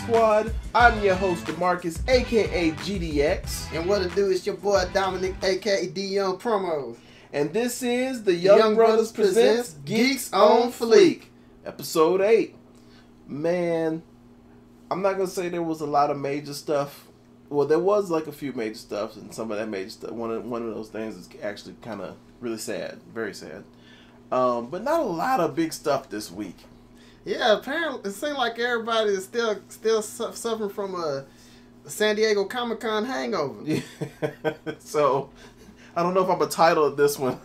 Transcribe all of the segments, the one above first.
Squad. I'm your host, DeMarcus, aka GDX. And what it do is your boy Dominic, aka D Young Promos. And this is the Young Brothers Presents Geeks on Fleek, Episode 8. Man, I'm not going to say there was a lot of major stuff. Well, there was like a few major stuff, and some of that major stuff, one of those things is actually kind of really sad, very sad. But not a lot of big stuff this week. Yeah, apparently it seems like everybody is still suffering from a San Diego Comic-Con hangover. Yeah. So, I don't know if I'm going to title this one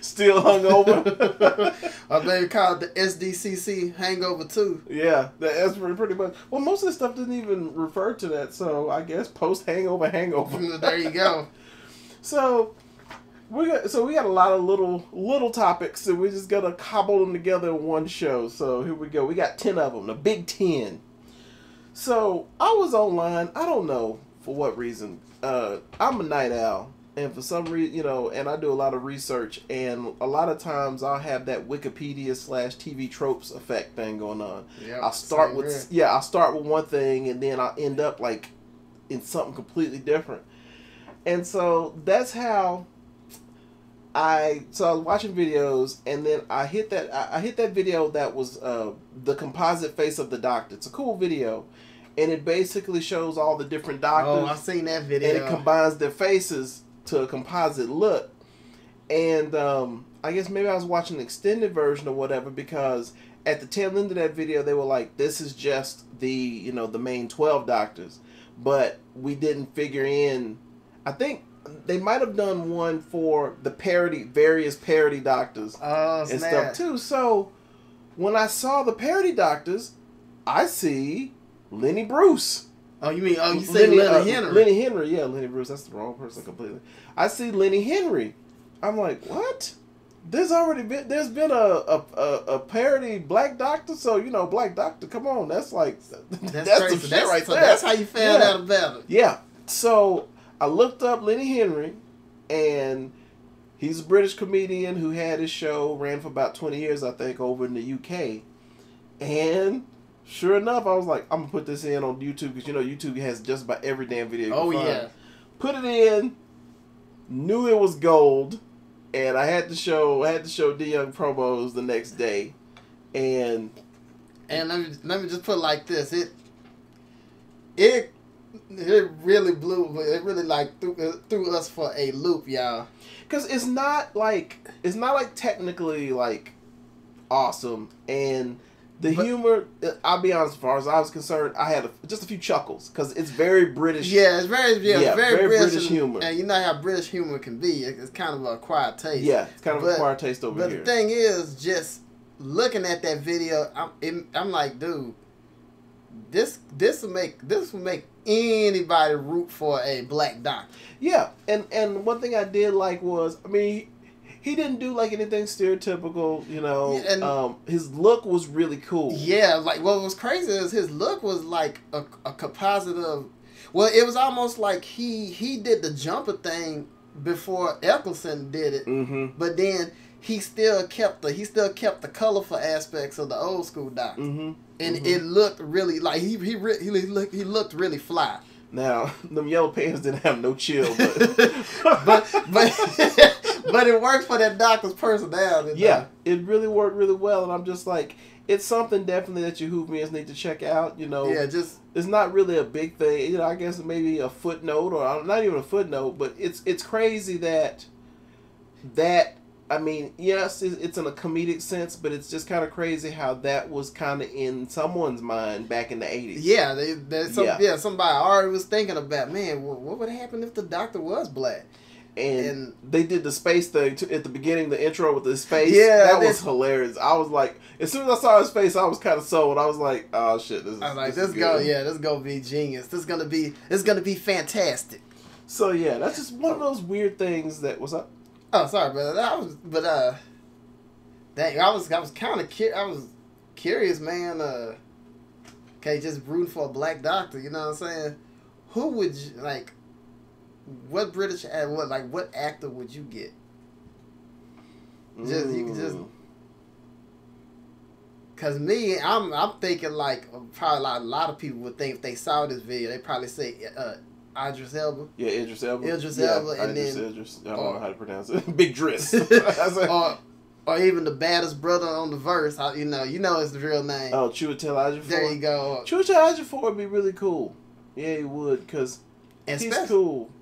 Still Hungover. Or maybe call it the SDCC Hangover 2. Yeah, that's pretty much. Well, most of the stuff didn't even refer to that, so I guess post-hangover hangover. There you go. So we got a lot of little topics, and we just gotta cobble them together in one show. So here we go. We got 10 of them, the Big 10. So I was online. I don't know for what reason. I'm a night owl, and for some reason, and I do a lot of research, and a lot of times I'll have that Wikipedia/TV tropes effect thing going on. Yeah, I'll start with one thing, and then I'll end up like in something completely different. And so that's how I was watching videos, and then I hit that video that was the composite face of the doctor. It's a cool video, and it basically shows all the different doctors. Oh, I've seen that video. And it combines their faces to a composite look. And I guess maybe I was watching an extended version or whatever, because at the tail end of that video they were like, this is just the the main 12 doctors, but we didn't figure in. I think they might have done one for the various parody doctors and stuff too. So when I saw the parody doctors, I see Lenny Bruce. Oh, you say Lenny Henry? Lenny Henry, yeah, Lenny Bruce. That's the wrong person completely. I see Lenny Henry. I'm like, what? There's been a parody Black Doctor, so Black Doctor. Come on, that's the shit right there. That's how you found out about it. Yeah. So I looked up Lenny Henry, and he's a British comedian who had his show, ran for about 20 years, I think, over in the UK. And sure enough, I was like, I'm going to put this in on YouTube, because YouTube has just about every damn video you can find. Yeah. Put it in, knew it was gold, and I had to show D Young promos the next day. And let me just put it like this. It really threw us for a loop, y'all. Because it's not like technically like awesome, and the humor. I'll be honest, as far as I was concerned, I had just a few chuckles, because it's very British. Yeah, it's very British humor. And you know how British humor can be. It's kind of a acquired taste. Yeah, it's kind of an acquired taste over here. But the thing is, just looking at that video, I'm like, dude, this will make anybody root for a Black Doctor. Yeah, and one thing I did like was, he didn't do like anything stereotypical, and his look was really cool. Yeah, like what was crazy is his look was like a composite of, well, it was almost like he did the jumper thing before Eccleston did it, but then he still kept the colorful aspects of the old school Doctor. And it looked really like he looked really fly. Now, them yellow pants didn't have no chill, but but it worked for that Doctor's personality. Yeah, it really worked really well, and I'm just like, it's something definitely that you Whovians need to check out. Yeah, it's not really a big thing. I guess maybe a footnote, or not even a footnote, but it's crazy that. Yes, it's in a comedic sense, but it's just kind of crazy how that was kind of in someone's mind back in the 80s. Yeah, somebody already was thinking about, man, what would happen if the Doctor was Black? And they did the space thing at the beginning, the intro with his face. Yeah, that was hilarious. I was like, as soon as I saw his face, I was kind of sold. I was like, oh shit, this is gonna be genius. This is gonna be fantastic. So yeah, that's just one of those weird things that was up. Oh, sorry, brother. I was kind of curious, man. Okay, just rooting for a Black Doctor. You know what I'm saying? Who would you like? What actor would you get? You could just Cause me, I'm thinking like probably a lot of people would think if they saw this video, they probably say Idris Elba. Yeah, Idris Elba. Idris Elba, and then Idris. I don't know how to pronounce it. Big Driss. or even the baddest brother on the verse. You know it's the real name. Oh, Chiwetel Ejiofor. There you go. Chiwetel Ejiofor would be really cool. Yeah, he would, cause he's cool.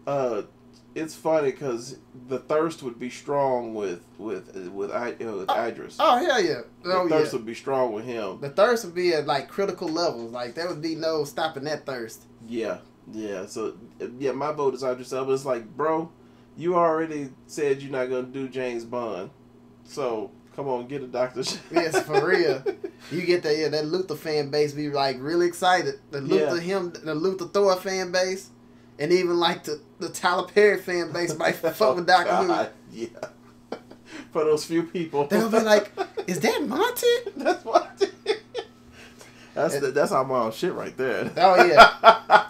It's funny because the thirst would be strong with Idris. Oh hell yeah! The thirst would be strong with him. The thirst would be at like critical levels. Like there would be no stopping that thirst. Yeah. So my vote is Idris Elba. It's like, bro, you already said you're not gonna do James Bond, so come on, get a doctor. Yes, for real. You get that Luther fan base be like really excited. The Luther Thor fan base. And even like the Tyler Perry fan base might fuck with Doctor Who. Yeah. For those few people. They'll be like, is that Monty? That's Monty. That's our mom shit right there. Oh yeah.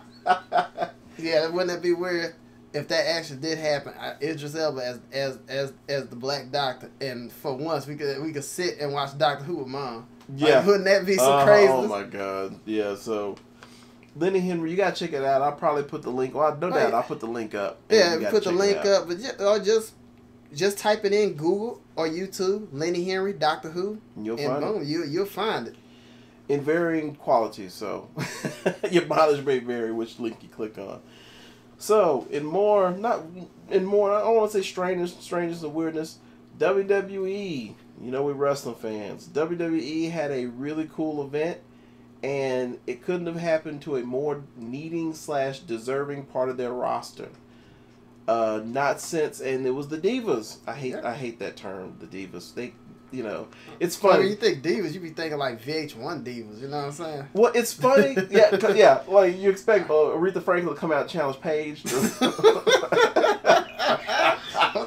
Yeah, wouldn't it be weird if that actually did happen? Idris Elba as the Black Doctor, and for once we could sit and watch Doctor Who with Mom. Yeah. Like, wouldn't that be so crazy? Oh my God. Yeah, so Lenny Henry, you gotta check it out. I'll probably put the link. Well, no doubt, I'll put the link up. Yeah, put the link up, but just type it in Google or YouTube, Lenny Henry, Doctor Who, you'll find it. In varying qualities, so your mileage may vary which link you click on. So, I don't want to say strangeness and weirdness. WWE, we're wrestling fans. WWE had a really cool event. And it couldn't have happened to a more needing / deserving part of their roster. Not since, and it was the Divas. I hate that term, the Divas. They, it's funny. When you think Divas, you be thinking like VH1 Divas. You know what I'm saying? Well, it's funny, yeah. Like you expect Aretha Franklin to come out and challenge Paige. What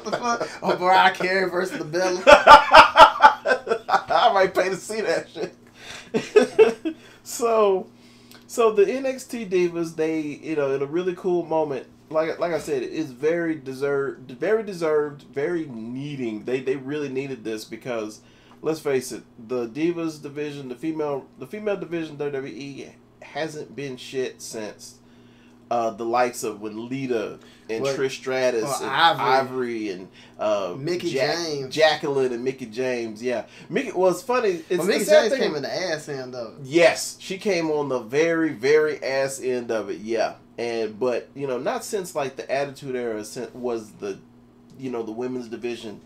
the fuck? Oh, Mariah Carey versus the Bella. I might pay to see that shit. So the NXT Divas, they, in a really cool moment, like I said, it's very deserved, very needing. They really needed this because, let's face it, the Divas division, the female division of WWE hasn't been shit since the likes of when Lita and Trish Stratus and Ivory and Mickie James, Jacqueline and Mickie James. Yeah, Mickie was funny. Mickie James came in the ass end of it. Yes, she came on the very, very ass end of it. Yeah, but not since like the Attitude Era was the the women's division,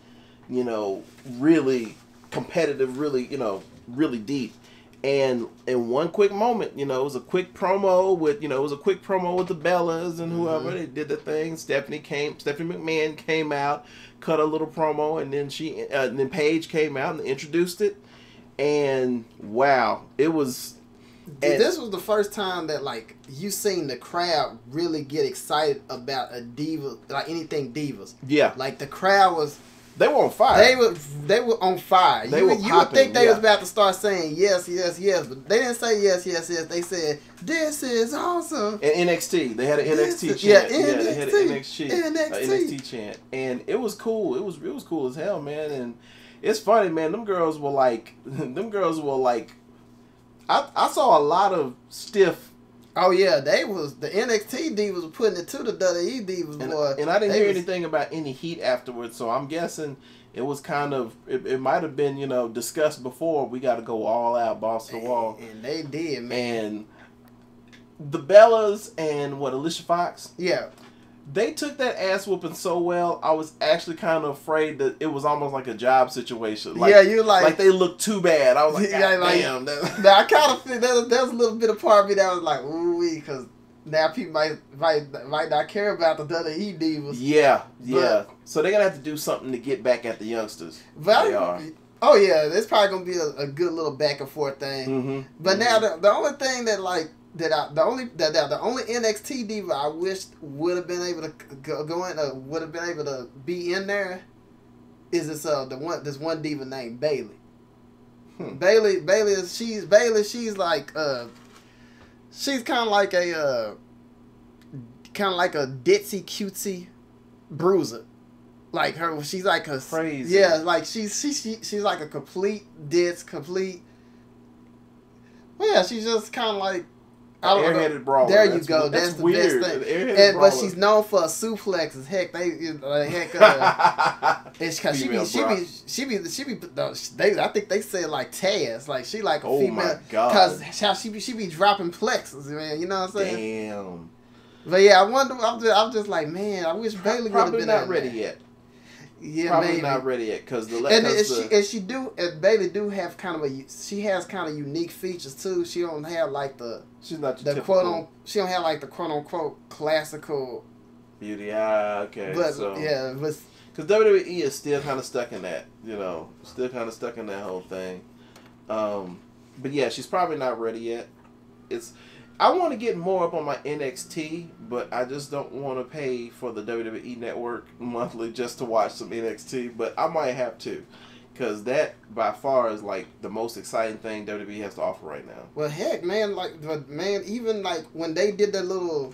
really competitive, really deep. And in one quick moment, it was a quick promo with, the Bellas and whoever. They did the thing. Stephanie McMahon came out, cut a little promo, and then then Paige came out and introduced it. And wow, it was. This was the first time that like you seen the crowd really get excited about a diva, like anything Divas. Yeah, like the crowd was. They were on fire. They were on fire. You would think they was about to start saying yes, yes, yes, but they didn't say yes, yes, yes. They said this is awesome. And NXT, they had an NXT chant. Yeah, they had an NXT chant, and it was cool. It was cool as hell, man. And it's funny, man. Them girls were like, I saw a lot of stiff. Oh yeah, the NXT Divas were putting it to the WWE Divas, boy. And I didn't hear anything about any heat afterwards, so I'm guessing it was kind of, it might have been, discussed before. We got to go all out, balls to the wall. And they did, man. And the Bellas and Alicia Fox. Yeah. They took that ass whooping so well, I was actually kind of afraid that it was almost like a job situation. Like, yeah, you like they looked too bad. I was like, damn. Now I kind of feel there's a little bit of part of me that was like, ooh, because now people might not care about the WWE Divas. Yeah. So they're gonna have to do something to get back at the youngsters. They are. Oh yeah, it's probably gonna be a good little back and forth thing. Mm-hmm. But now the only thing that like. The only NXT diva I wished would have been able to go in, would have been able to be in there, is this one diva named Bayley. Bayley she's like she's kind of like a ditzy cutesy bruiser, like her. She's like a crazy. Yeah, like she's like a complete ditz, complete. Well, yeah, she's just kind of like airheaded brawler. There you go. That's the weird. best thing. But she's known for suplexes. Heck, I think they said like Taz, like she like a female. Because she be dropping plexes, man. You know what I'm saying? Damn. But yeah, I wonder. I'm just like, man, I wish Bailey would have been not ready yet. Yeah, probably maybe not ready yet because Bailey do have kind of she has kind of unique features too. She don't have like she's not the she don't have like the quote unquote classical beauty. Okay, but so yeah, but because WWE is still kind of stuck in that, still kind of stuck in that whole thing. But yeah, she's probably not ready yet. I want to get more up on my NXT, but I just don't want to pay for the WWE Network monthly just to watch some NXT. But I might have to, because that by far is like the most exciting thing WWE has to offer right now. Well, heck, man, even like when they did the little,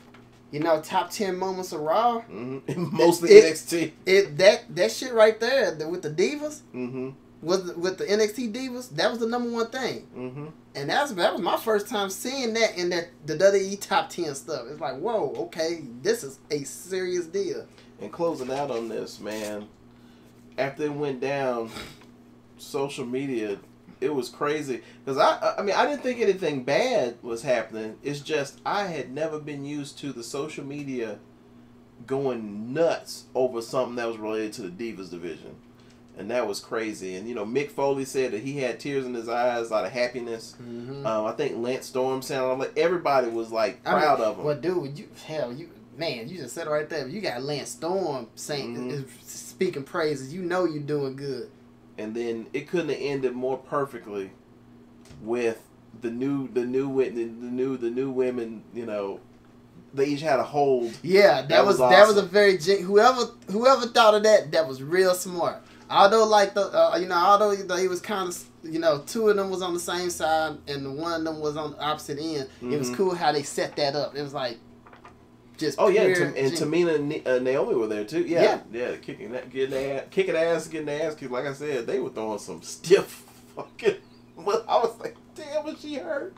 top 10 moments of Raw, mostly NXT. That shit right there with the Divas. Mm-hmm. With the NXT Divas, that was the #1 thing. Mm-hmm. And that was my first time seeing that in the WWE top 10 stuff. It's like, whoa, okay, this is a serious deal. And closing out on this, man, after it went down, social media, it was crazy. Because I didn't think anything bad was happening. It's just I had never been used to the social media going nuts over something that was related to the Divas division. And that was crazy. And, Mick Foley said that he had tears in his eyes out of happiness. Mm-hmm. I think Lance Storm sounded like everybody was, like, proud of him. Well, dude, you just said it right there. You got Lance Storm saying, speaking praises. You know you're doing good. And then it couldn't have ended more perfectly with the new women, they each had a hold. Yeah, that was awesome. That was a very whoever thought of that was real smart. Although although he was kind of, two of them was on the same side and one of them was on the opposite end. Mm-hmm. It was cool how they set that up. It was like just and Tamina and Naomi were there too. Yeah, kicking ass, getting their ass kicked. Like I said, they were throwing some stiff fucking. I was like, damn, was she hurt?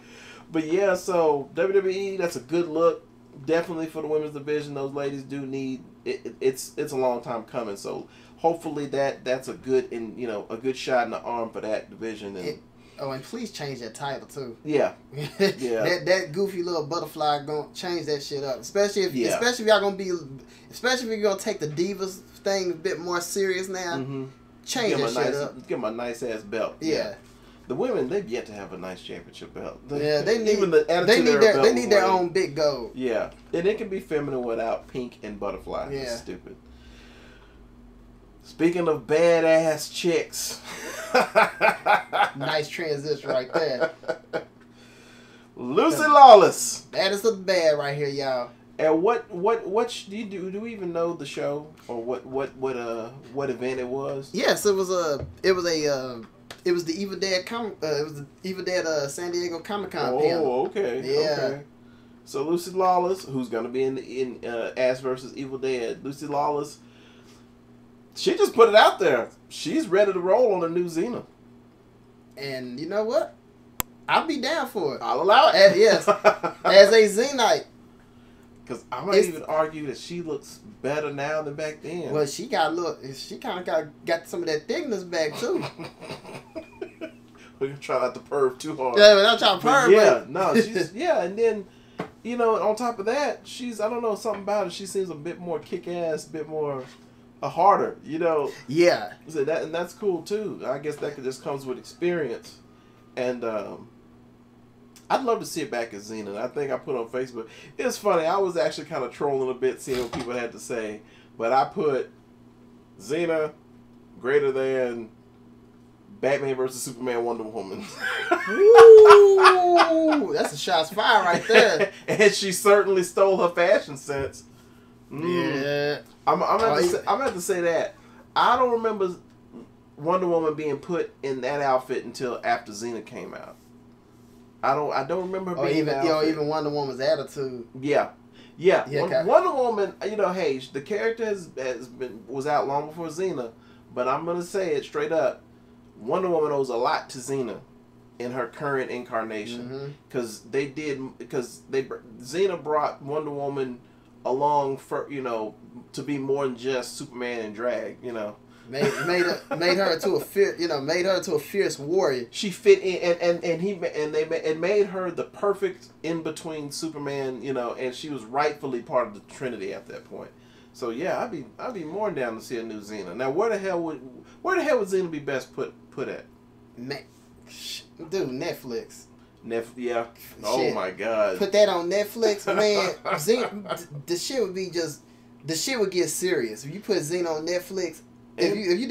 But yeah, so WWE, that's a good look. Definitely for the women's division, those ladies do need it. It's a long time coming. So hopefully that's a good a good shot in the arm for that division. And please change that title too. Yeah, that goofy little butterfly gonna change that shit up. Especially if you're gonna take the Divas thing a bit more serious now. Mm-hmm. Change that shit up. Give them a nice ass belt. Yeah. The women, they've yet to have a nice championship belt. Yeah, they need their own big gold. Yeah, and it can be feminine without pink and butterfly. Yeah, it's stupid. Speaking of badass chicks, nice transition right there. Lucy Lawless. That is the bad right here, y'all. And what do you do? Do we even know the show or what event it was? Yes, it was the Evil Dead San Diego Comic-Con panel. Oh, okay. Yeah. Okay. So Lucy Lawless, who's gonna be in Ash vs. Evil Dead, Lucy Lawless, she just put it out there. She's ready to roll on the new Xena. And you know what? I'll be down for it. I'll allow it. Yes, as a Xenite. Because I might even argue that she looks better now than back then. Well, she kind of got some of that thickness back too. We're gonna try not to perv too hard. Yeah, we're not trying to perv. Yeah, no, she's and then on top of that, I don't know, something about her. She seems a bit more kick-ass, a bit more harder. Yeah. So that's cool too. I guess that just comes with experience, and I'd love to see it back as Xena. I think I put on Facebook. It's funny. I was actually kind of trolling a bit, seeing what people had to say. But I put Xena greater than Batman versus Superman, Wonder Woman. Ooh, that's a shots fired right there. And she certainly stole her fashion sense. Yeah. I'm going to say that. I don't remember Wonder Woman being put in that outfit until after Xena came out. I don't remember her being even Wonder Woman's attitude. Yeah. Wonder Woman, hey, the character was out long before Xena, but I'm gonna say it straight up. Wonder Woman owes a lot to Xena. in her current incarnation, because Xena brought Wonder Woman along for, you know, to be more than just Superman and drag, you know. Made her to a fierce warrior. She fit in, and made her the perfect in between Superman, you know, and she was rightfully part of the Trinity at that point. So yeah, I'd be more down to see a new Xena. Now, where the hell would Xena be best put at? Dude, Netflix. Yeah. Oh my God. Put that on Netflix, man. Xena, the shit would get serious if you put Xena on Netflix. If you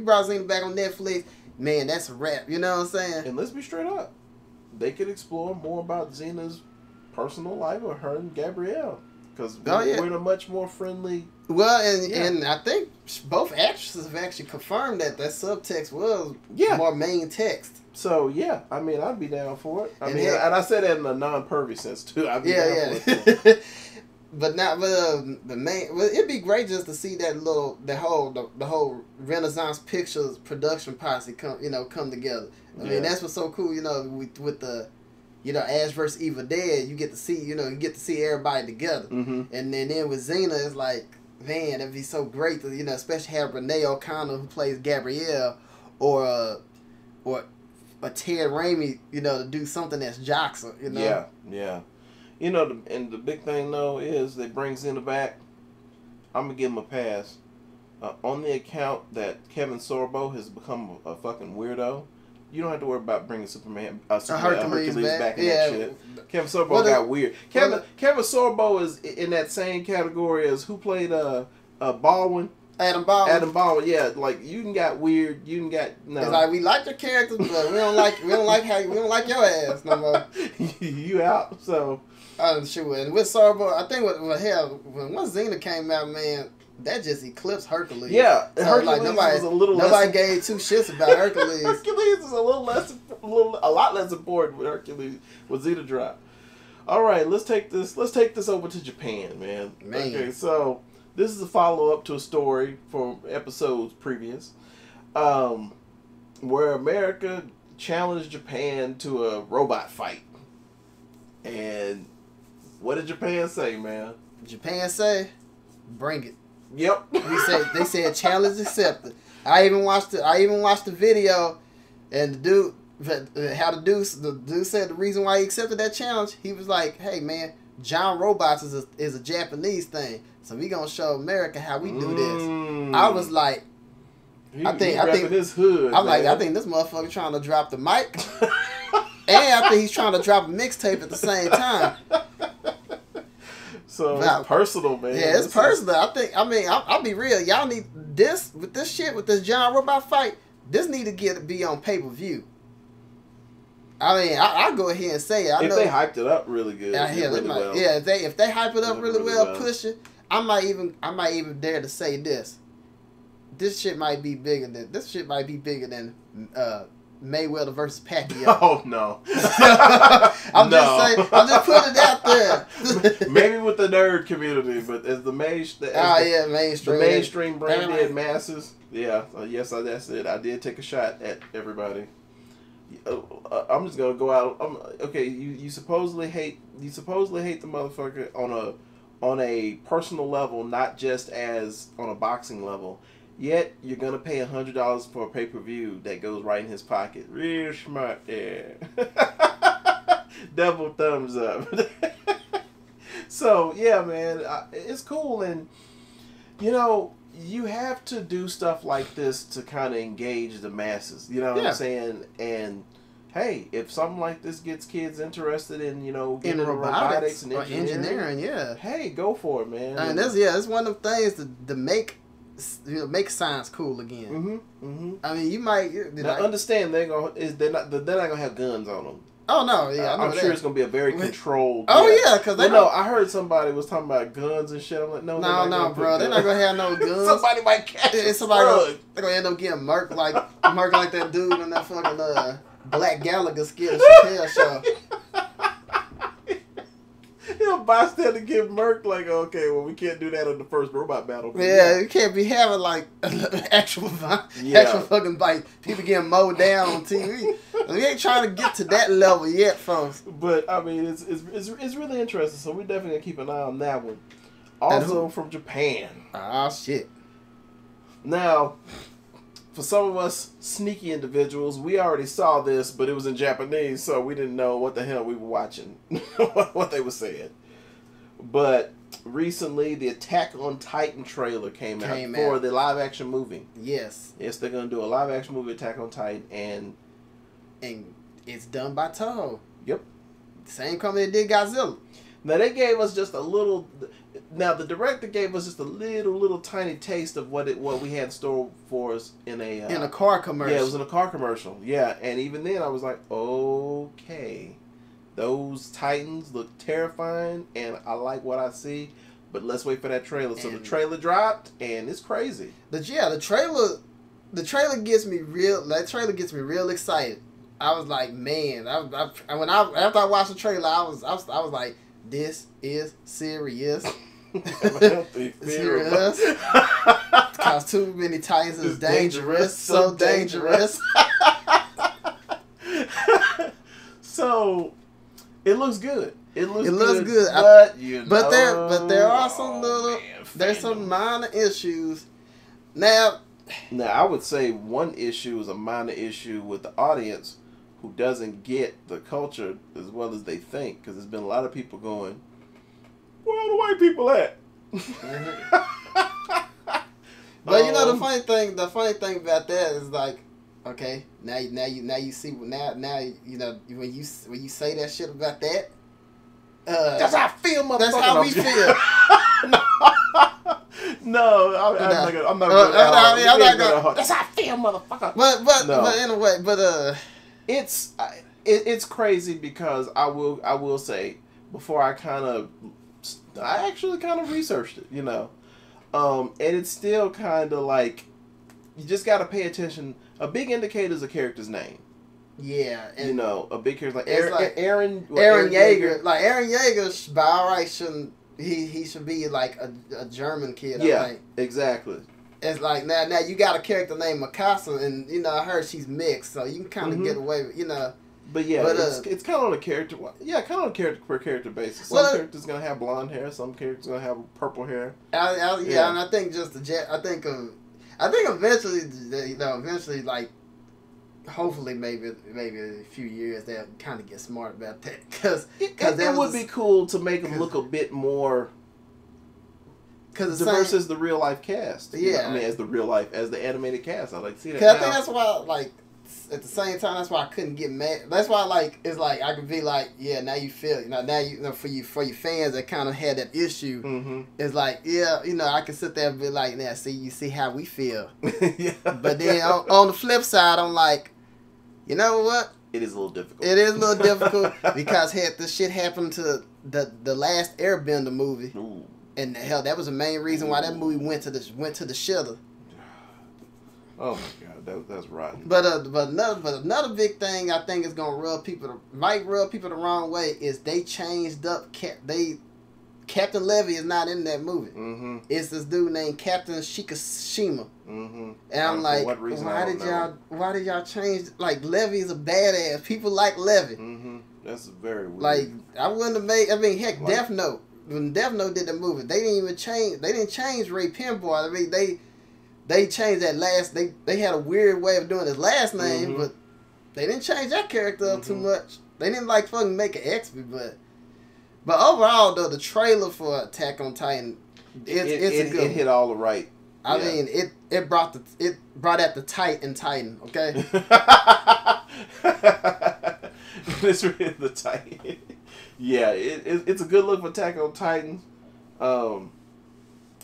brought Xena back on Netflix, man, that's a wrap. You know what I'm saying? And let's be straight up, they could explore more about Xena's personal life with her and Gabrielle, because we're in a much more friendly. Well, and I think both actresses have actually confirmed that subtext was more main text. So yeah, I mean, I'd be down for it. And I said that in a non-pervy sense too. I'd be down for it. But the main. Well, it'd be great just to see the whole Renaissance Pictures production posse come together. I mean, that's what's so cool. You know, with the, you know, Ash vs. Evil Dead, you get to see everybody together. And then with Xena, it's like, man, it'd be so great to, you know, especially have Renee O'Connor, who plays Gabrielle, or a Ted Raimi, you know, to do something that's Joxer, you know. Yeah. You know, and the big thing, though, is they bring Xena back. I'm going to give him a pass. On the account that Kevin Sorbo has become a fucking weirdo, you don't have to worry about bringing Hercules back in that shit. Kevin Sorbo got weird. Kevin Sorbo is in that same category as who played Baldwin. Adam Baldwin. Yeah, like you can got weird. You can got no. It's like we like your characters, but we don't like your ass no more. You out so. Sure. And with Sorbo, I think when Xena came out, man, that just eclipsed Hercules. Yeah, so Hercules was a little nobody gave two shits about Hercules. Hercules is a lot less important with Hercules with Xena drop. All right, let's take this over to Japan, man. Okay, so this is a follow up to a story from episodes previous, where America challenged Japan to a robot fight, and what did Japan say, man? Japan say, bring it. Yep. They said challenge accepted. I even watched the video, and the dude said the reason why he accepted that challenge, he was like, hey man, John Robots is a Japanese thing, so we gonna show America how we do this. I was like, I think his hood. I'm like, I think this motherfucker trying to drop the mic, and I think he's trying to drop a mixtape at the same time. So it's personal, man. Yeah, it's personal. I'll be real. Y'all need this John Robot fight. This need to be on pay-per-view. I mean, I'll go ahead and say it. If they hyped it up really good, if they hype it up really well, push it. I might even dare to say this. This shit might be bigger than Mayweather versus Pacquiao. Oh no! I'm just putting it out there. Maybe with the nerd community, but as the mainstream brain dead masses. Yeah, yes, that's it. I did take a shot at everybody. I'm just gonna go out. Okay, you supposedly hate the motherfucker on a personal level, not just as on a boxing level. Yet you're gonna pay $100 for a pay-per-view that goes right in his pocket. Real smart there. Double thumbs up. So yeah, man, it's cool, and you know, you have to do stuff like this to kind of engage the masses. You know what I'm saying? And hey, if something like this gets kids interested in, you know, in robotics and engineering, hey, go for it, man. And it's one of the things to make science cool again. I mean, you might understand they're not gonna have guns on them. Oh no, yeah, I'm sure it's gonna be a very controlled. Oh yeah, because I heard somebody was talking about guns and shit. I'm like, no, bro, they're not gonna have no guns. Somebody might catch they're gonna end up getting murked like that dude in that fucking Black Gallagher skit Chappelle show. Bystander get murked like, okay, well, we can't do that in the first robot battle. Yeah, you can't be having like actual fucking fight. People getting mowed down on TV. We ain't trying to get to that level yet, folks. But I mean, it's really interesting. So we definitely gonna keep an eye on that one. Also from Japan. Ah, shit. Now, for some of us sneaky individuals, we already saw this, but it was in Japanese, so we didn't know what the hell we were watching, what they were saying. But recently, the Attack on Titan trailer came out for the live-action movie. Yes. Yes, they're going to do a live-action movie, Attack on Titan, and it's done by Toho. Yep. Same company that did Godzilla. Now, they gave us just a little... Now, the director gave us just a little tiny taste of what we had in store for us in a car commercial. Yeah, it was in a car commercial. Yeah, and even then I was like, okay, those Titans look terrifying, and I like what I see. But let's wait for that trailer. So the trailer dropped, and it's crazy. The trailer gets me real. That trailer gets me real excited. I was like, man, after I watched the trailer, I was like, this is serious. Serious. Because too many Titans is dangerous. So dangerous. So it looks good. It looks good. But there are some there's some minor issues. Now I would say one issue is a minor issue with the audience who doesn't get the culture as well as they think, because there's been a lot of people going, where are the white people at? But you know the funny thing about that is like, okay, now you see now you know when you say that shit about that. That's how I feel, motherfucker. That's how we feel. I'm not gonna. That's how I feel, motherfucker. But anyway, it's crazy because I will say, before I actually kind of researched it, you know, and it's still kind of like, you just got to pay attention. A big indicator is a character's name. Yeah, and you know, a big character like Aaron Yeager. Like Aaron Yeager, by all right, he should be like a German kid. Yeah, I think. Exactly. It's like now you got a character named Mikasa, and you know I heard she's mixed, so you can kind of get away with, you know. But yeah, it's kind of on a character. Yeah, kind of on a character basis. Some characters gonna have blonde hair. Some characters gonna have purple hair. Yeah, and I think eventually, like, hopefully maybe a few years they'll kind of get smart about that, because it would be cool to make them look a bit more diverse as the real life cast. Yeah, I mean, as the animated cast. I like to see that. Because I think that's why, like, at the same time, that's why I couldn't get mad. That's why, like, it's like I could be like, yeah, now you feel, you know, for your fans that kind of had that issue, it's like, yeah, you know, I can sit there and be like, now, you see how we feel. Yeah. But then on the flip side, I'm like, you know what? It is a little difficult. It is a little difficult because this shit happened to the last Airbender movie. Ooh. And hell, that was the main reason why that movie went to the shitter. Oh my god, that's rotten. But another big thing I think is gonna rub people the wrong way is they changed up. Captain Levy is not in that movie. It's this dude named Captain Shikishima. And I'm like, why did y'all change? Like, Levy is a badass. People like Levy. That's very weird. Like, I wouldn't have made. I mean, heck, like, Death Note. When Death Note did the movie, they didn't even change. They didn't change Ray Pinboy. I mean, they changed that last. They had a weird way of doing his last name, but they didn't change that character up too much. They didn't like fucking make an XP, but overall though, the trailer for Attack on Titan, it's a good. It hit all the right. I mean, it brought out the Titan. Okay. It's really the Titan. Yeah, it's a good look for Attack on Titan.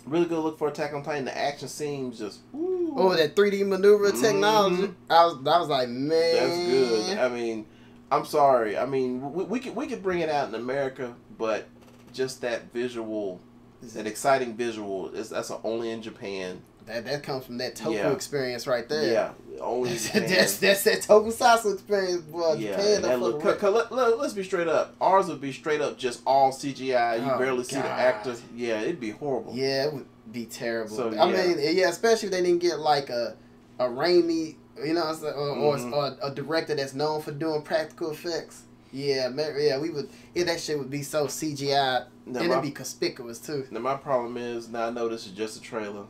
Really good look for Attack on Titan. The action scenes just... Ooh. Oh, that 3D maneuver technology. I was like, man. That's good. I mean, I'm sorry. I mean, we could bring it out in America, but just that visual, that exciting visual, that's only in Japan. That comes from that Toku experience right there. Yeah, only that's that Tokusatsu experience, boy. Yeah, Japan let's be straight up. Ours would be straight up just all CGI. You barely see the actors. Yeah, it'd be horrible. Yeah, it would be terrible. So, I mean, yeah, especially if they didn't get like a Raimi You know what I'm saying? Or a director that's known for doing practical effects. Yeah, we would. That shit would be so CGI, and it'd be conspicuous too. Now my problem is, now I know this is just a trailer,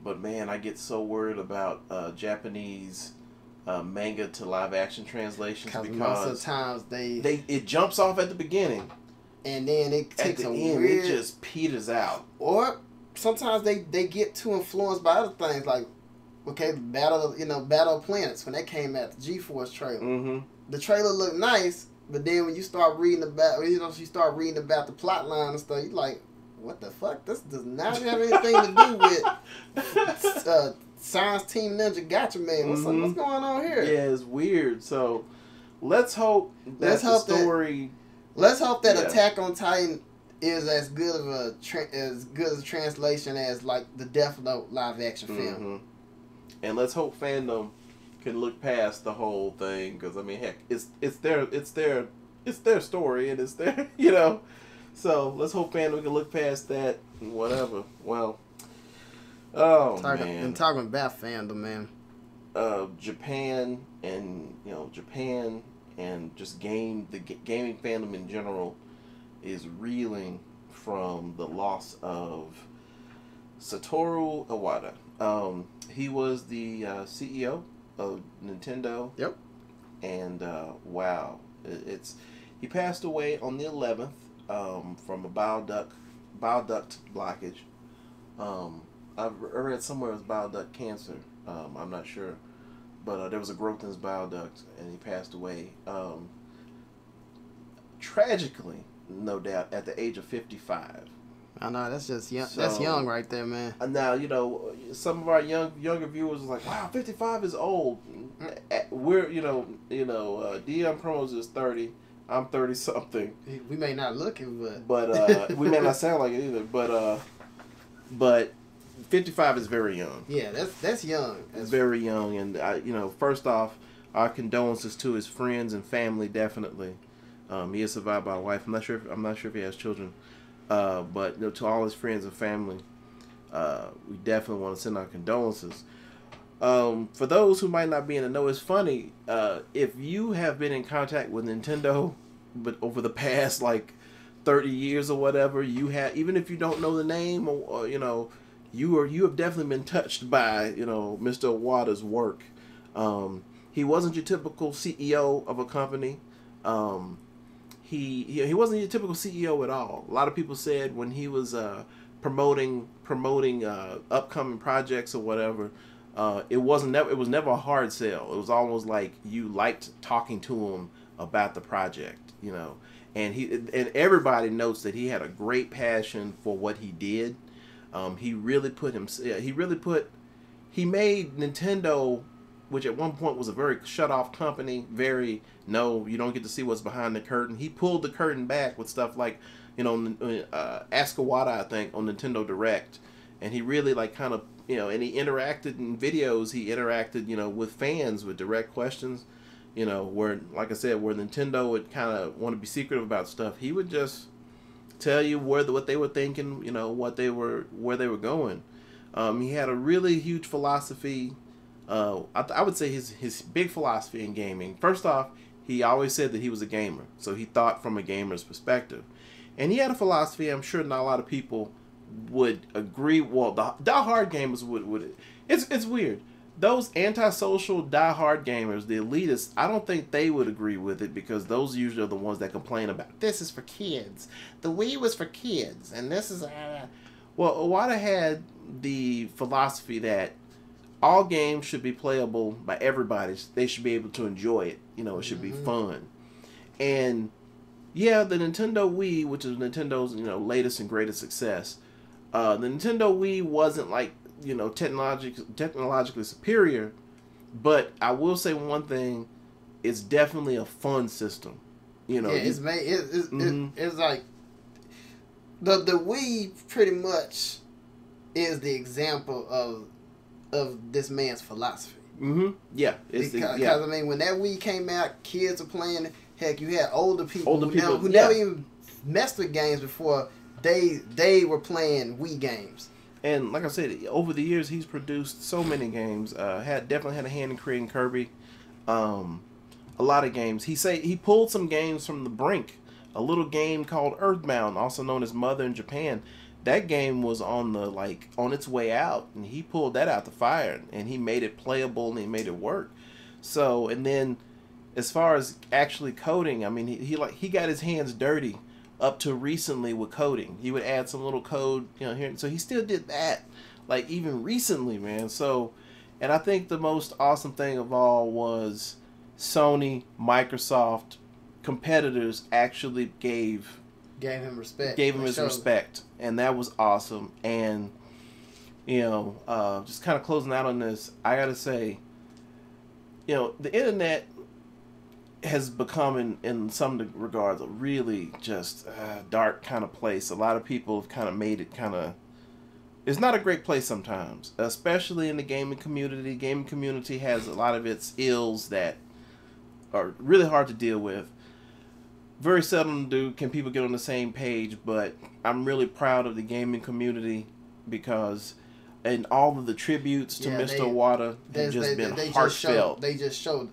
but man, I get so worried about Japanese manga to live action translations because most of the times it jumps off at the beginning, and then it takes at the end it just peters out. Or sometimes they get too influenced by other things, like Battle of Planets, when that came out, the G-Force trailer. The trailer looked nice, but then when you start reading about the plot line and stuff, you're like, what the fuck? This does not have anything to do with Science Team Ninja Gotcha Man. What's going on here? Yeah, it's weird. So let's hope that the story. Let's hope that Attack on Titan is as good of a translation as like the Death Note live action film. And let's hope fandom can look past the whole thing, because I mean, heck, it's their story and it's their So let's hope fandom can look past that. Whatever. Well, man. And talking about fandom, man. Japan and just gaming fandom in general is reeling from the loss of Satoru Iwata. He was the CEO of Nintendo. Yep. And wow, he passed away on the 11th from a bile duct blockage. I've read somewhere it was bile duct cancer. I'm not sure, but there was a growth in his bile duct, and he passed away. Tragically, no doubt, at the age of 55. I know, that's just young. So, that's young right there, man. Now, some of our younger viewers are like, wow, 55 is old. We're, Dion Promos is 30. I'm 30 something. We may not look it, but we may not sound like it either. But 55 is very young. Yeah, that's young. It's very young, and first off, our condolences to his friends and family. Definitely, he is survived by a wife. I'm not sure if he has children. But to all his friends and family, we definitely want to send our condolences. For those who might not be in the know, it's funny, if you have been in contact with Nintendo, but over the past 30 years or whatever, even if you don't know the name, or you have definitely been touched by Mr. Iwata's work. He wasn't your typical CEO of a company. He wasn't your typical CEO at all. A lot of people said when he was promoting upcoming projects or whatever, it was never a hard sell. It was almost like you liked talking to him about the project, And everybody notes that he had a great passion for what he did. He made Nintendo, which at one point was a very shut-off company, you don't get to see what's behind the curtain. He pulled the curtain back with stuff like, Ask Iwata, I think, on Nintendo Direct. And he really, and he interacted in videos. He interacted, with fans with direct questions, where, like I said, where Nintendo would kind of want to be secretive about stuff. He would just tell you what they were thinking, where they were going. He had a really huge philosophy. I would say his big philosophy in gaming. First off, he always said that he was a gamer, so he thought from a gamer's perspective, and he had a philosophy. I'm sure not a lot of people would agree. Well, the diehard gamers would. It's weird. Those antisocial diehard gamers, the elitists, I don't think they would agree with it, because those usually are the ones that complain about this is for kids. The Wii was for kids, and this is. Well, Iwata had the philosophy that all games should be playable by everybody. They should be able to enjoy it. It should be fun. And yeah, the Nintendo Wii, which is Nintendo's latest and greatest success, the Nintendo Wii wasn't technologically superior, but I will say one thing: it's definitely a fun system. It's like the Wii pretty much is the example of this man's philosophy. Yeah. Because I mean, when that Wii came out, kids were playing it. Heck, you had older people who never even messed with games before they were playing Wii games. And like I said, over the years he's produced so many games. Definitely had a hand in creating Kirby. A lot of games. He pulled some games from the brink. A little game called Earthbound, also known as Mother in Japan. That game was on its way out, and he pulled that out the fire, and he made it playable and he made it work. So, and then as far as actually coding, I mean, he got his hands dirty up to recently with coding. He would add some little code, here. So he still did that, even recently, man. So, and I think the most awesome thing of all was Sony, Microsoft, competitors actually gave him respect. Gave him his respect, and that was awesome. And just kind of closing out on this, I gotta say, the internet has become, in some regards, a really just dark kind of place. A lot of people have kind of made it it's not a great place sometimes, especially in the gaming community. Gaming community has a lot of its ills that are really hard to deal with. Very seldom can people get on the same page, but I'm really proud of the gaming community because in all of the tributes to Mr. Iwata have just been heartfelt. They just showed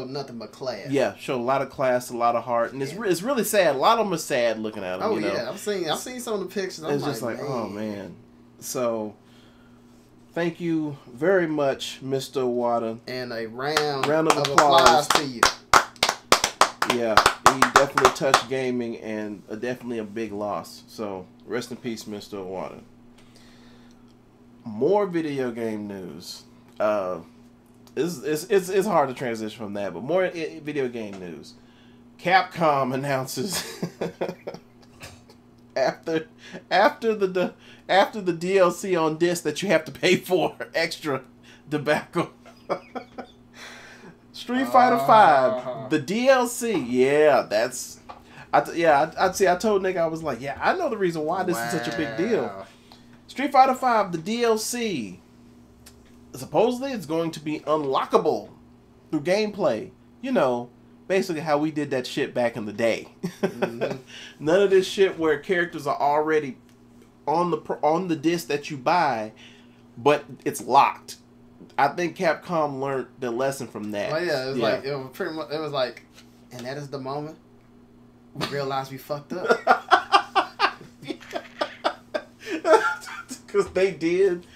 nothing but class. Yeah, showed a lot of class, a lot of heart, and it's really sad. A lot of them are sad looking at them. Oh yeah, I've seen some of the pictures. It's just oh man. So thank you very much, Mr. Iwata, and a round of applause to you. Yeah, he definitely touched gaming, and definitely a big loss. So, rest in peace, Mr. Iwata. More video game news. It's hard to transition from that, but more video game news. Capcom announces after the DLC on disc that you have to pay for extra tobacco. Street Fighter 5, the DLC. Yeah, that's. I told Nick, I was like, yeah, I know the reason why this is such a big deal. Street Fighter 5, the DLC. Supposedly, it's going to be unlockable through gameplay. Basically how we did that shit back in the day. Mm-hmm. None of this shit where characters are already on the disc that you buy, but it's locked. I think Capcom learned the lesson from that. Oh yeah, it was pretty much. It was like, and that is the moment we realized we fucked up. Because they did.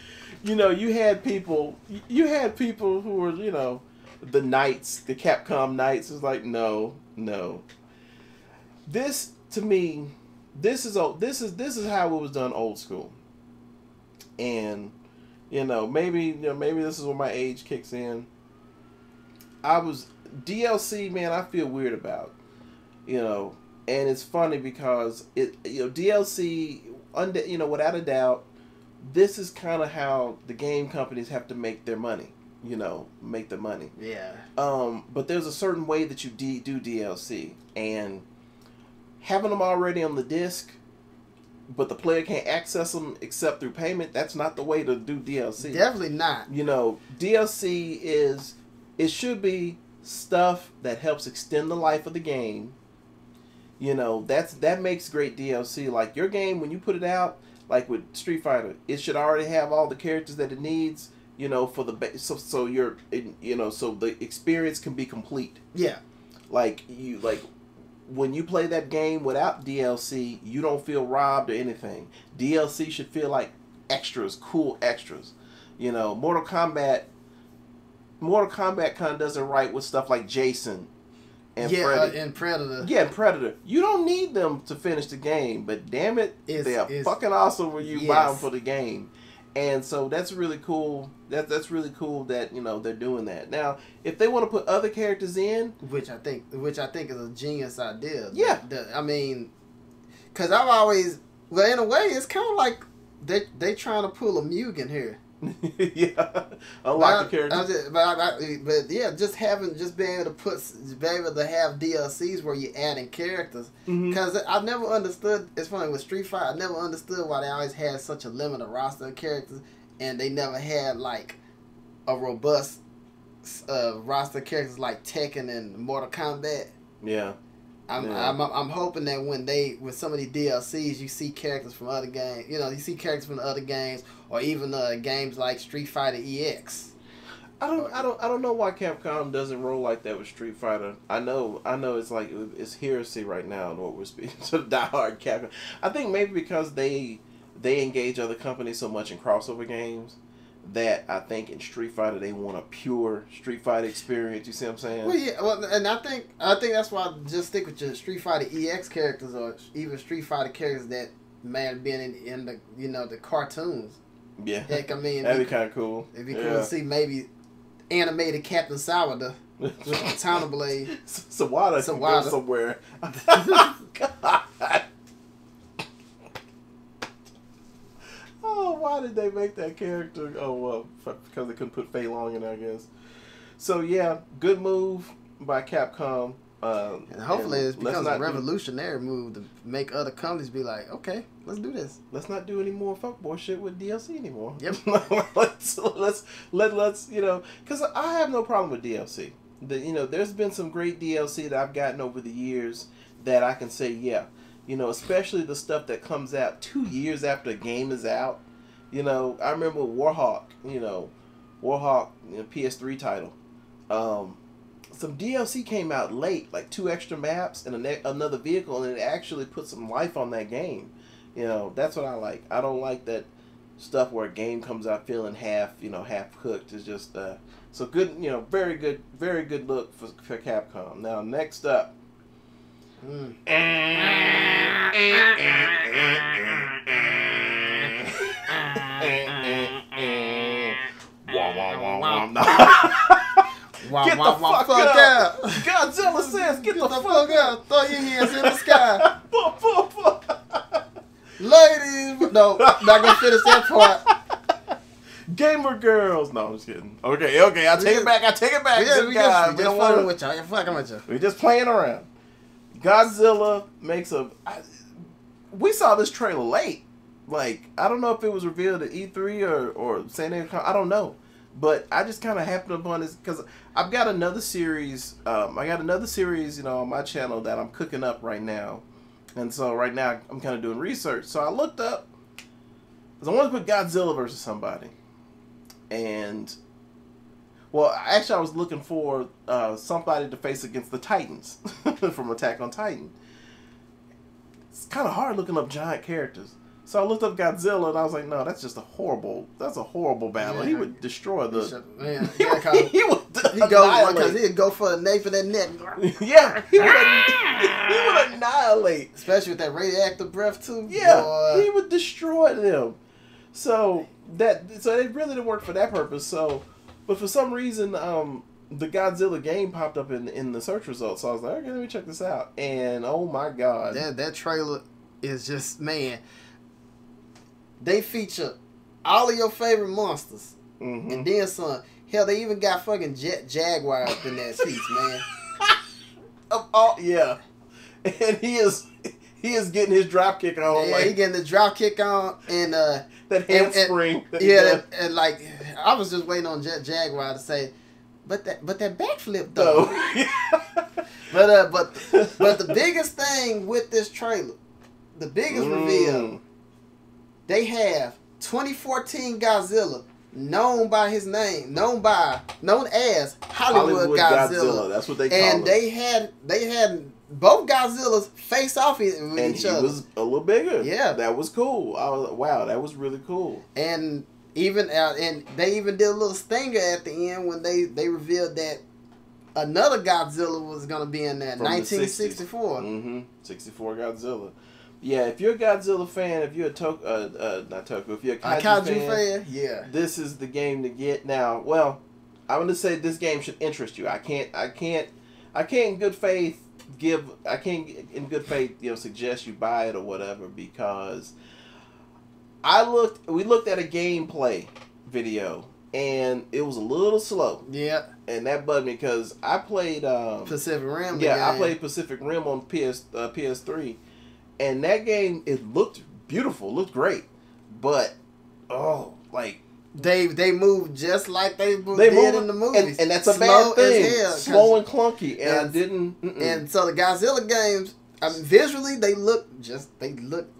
You had people who were, the knights, the Capcom knights. Is like, no. This to me, this is how it was done old school, and. Maybe this is where my age kicks in. DLC, man, I feel weird about, and it's funny because DLC, without a doubt, this is kind of how the game companies have to make their money, make the money. Yeah. But there's a certain way that you do DLC, and having them already on the disc, but the player can't access them except through payment, that's not the way to do DLC. Definitely not. DLC should be stuff that helps extend the life of the game. That makes great DLC. Like your game, when you put it out, like with Street Fighter, it should already have all the characters that it needs, for the so the experience can be complete. Yeah. When you play that game without DLC, you don't feel robbed or anything. DLC should feel like extras, cool extras. Mortal Kombat kind of does it right with stuff like Jason and Freddy. And Predator. Yeah, and Predator. You don't need them to finish the game, but damn it, they are fucking awesome when you buy them for the game. And so that's really cool. That's really cool that they're doing that. Now, if they want to put other characters in, which I think is a genius idea. Yeah, because I've always, in a way, it's kind of like they trying to pull a Mugen here. Yeah, unlock the characters. But just being able to have DLCs where you're adding characters. Because I've never understood. It's funny with Street Fighter. I never understood why they always had such a limited roster of characters, and they never had like a robust roster of characters like Tekken and Mortal Kombat. Yeah. I'm hoping that with some of these DLCs, you see characters from other games. You know, you see characters from the other games, or even games like Street Fighter EX. I don't know why Capcom doesn't roll like that with Street Fighter. I know it's like it's heresy right now in what we're speaking to the diehard Capcom. I think maybe because they engage other companies so much in crossover games that I think in Street Fighter they want a pure Street Fighter experience. You see what I'm saying? Well, yeah. Well, and I think that's why I just stick with your Street Fighter EX characters or even Street Fighter characters that may have been in the the cartoons. Yeah. Heck, I mean that'd be kind of cool. It'd be cool to see maybe animated Captain Sawada, Counter Blade. Sawada can go somewhere. God. Oh, why did they make that character? Oh, well, because they couldn't put Fei Long in there, I guess. So, yeah, good move by Capcom. And hopefully it becomes a revolutionary move to make other companies be like, okay, let's do this. Let's not do any more fuckboy shit with DLC anymore. Yep. let's because I have no problem with DLC. There's been some great DLC that I've gotten over the years that I can say, yeah. Especially the stuff that comes out 2 years after a game is out. I remember Warhawk, PS3 title. Some DLC came out late, like 2 extra maps and another vehicle, and it actually put some life on that game. That's what I like. I don't like that stuff where a game comes out feeling half cooked. It's just so good. Very good look for Capcom. Now next up. Get the fuck out! Godzilla says, "Get the fuck out! Throw your hands in the sky." Ladies, no, not gonna finish that part. Gamer girls. No, I'm just kidding. Okay, I take it back. Yeah, we just fucking with y'all. You're fucking with you. We just playing around. Godzilla makes we saw this trailer late. Like, I don't know if it was revealed at E3 or San Diego. I don't know. But I just kind of happened upon this because I've got another series. On my channel that I'm cooking up right now. And so right now I'm kind of doing research. So I looked up because I wanted to put Godzilla versus somebody. And, well, actually I was looking for somebody to face against the Titans from Attack on Titan. It's kind of hard looking up giant characters. So I looked up Godzilla and I was like, no, that's a horrible battle. Yeah, he would destroy the... He'd go for the nape of that neck. Yeah, he would annihilate. Especially with that radioactive breath too. Yeah, boy. He would destroy them. So it really didn't work for that purpose. So, but for some reason, the Godzilla game popped up in the search results. So I was like, okay, let me check this out. And oh my god, that trailer is just, man. They feature all of your favorite monsters, and then some. Hell, they even got fucking Jaguar up in that piece, man. Yeah, and he is getting his drop kick on. Yeah, he getting the drop kick on, and that handspring. And like I was just waiting on Jaguar to say, but that backflip though. But the biggest thing with this trailer, the biggest reveal. They have 2014 Godzilla, known as Hollywood Godzilla. That's what they call him. And they had both Godzillas face off with each other. And he was a little bigger. Yeah, that was cool. Wow, that was really cool. And they even did a little stinger at the end when they revealed that another Godzilla was gonna be in that 1964. 64 Godzilla. Yeah, if you're a Godzilla fan, if you're a if you're a kaiju fan, yeah, this is the game to get. Now, well, I'm going to say this game should interest you. I can't in good faith suggest you buy it or whatever, because we looked at a gameplay video and it was a little slow. Yeah. And that bugged me because I played Pacific Rim. Yeah, I played Pacific Rim on PS3. And that game, it looked beautiful, looked great, but They move just like they did in the movies, and that's a bad thing. Slow and clunky, and I didn't. And so the Godzilla games, I mean, visually they look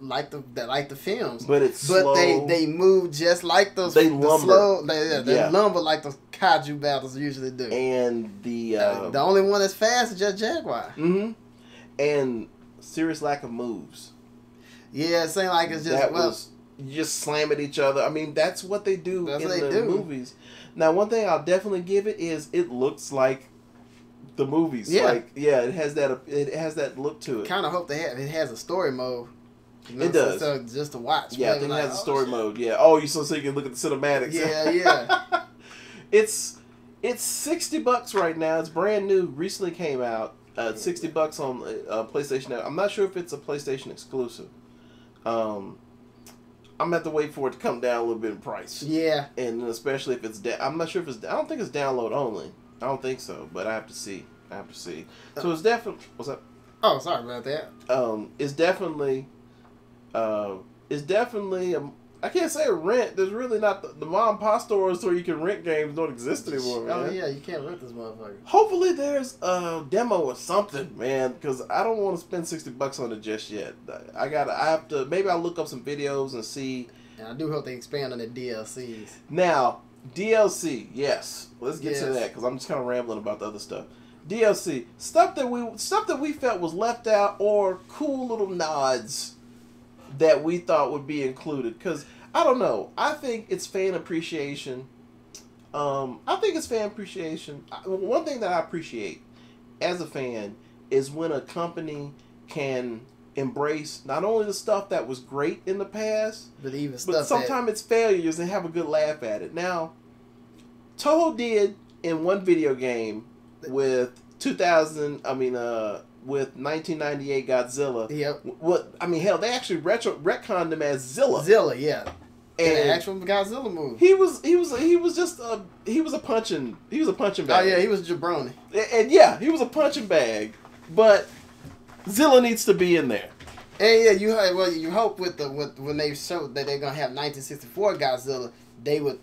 like the films, but it's slow. They move just like those. They lumber. They lumber like the kaiju battles usually do. And the only one that's fast is just Jaguar. And serious lack of moves. Yeah, it seems like it's just you just slam at each other. I mean, that's what they do in the movies. Now, one thing I'll definitely give it is it looks like the movies. Yeah. Like, yeah, it has that look to it. Kind of hope it has a story mode. You know, it does. So just to watch. Yeah, I think it has a story mode. Yeah. Oh, so you can look at the cinematics. Yeah. It's $60 right now. It's brand new. Recently came out. $60 on PlayStation. I'm not sure if it's a PlayStation exclusive. I'm gonna have to wait for it to come down a little bit in price. Yeah. And especially if it's I'm not sure if it's. I don't think it's download only. I don't think so, but I have to see. So it's definitely. What's up? Oh, sorry about that. It's definitely. I can't say a rent. There's really not the mom and pop stores where you can rent games don't exist anymore, man. Oh yeah, you can't rent this motherfucker. Hopefully there's a demo or something, man, because I don't want to spend $60 on it just yet. I have to. Maybe I'll look up some videos and see. And I do hope they expand on the DLCs. Now, DLC, yes. Let's get to that because I'm just kind of rambling about the other stuff. DLC stuff that we felt was left out or cool little nods that we thought would be included, because I don't know. I think it's fan appreciation. One thing that I appreciate as a fan is when a company can embrace not only the stuff that was great in the past, but sometimes it's failures and have a good laugh at it. Now, Toho did in one video game with 1998 Godzilla. Yep. Hell, they actually retconned him as Zilla. Zilla, yeah. And an actual Godzilla movie. He was a punching bag. Oh yeah, he was jabroni. And yeah, he was a punching bag. But Zilla needs to be in there. And yeah, you hope when they showed that they're gonna have 1964 Godzilla, they would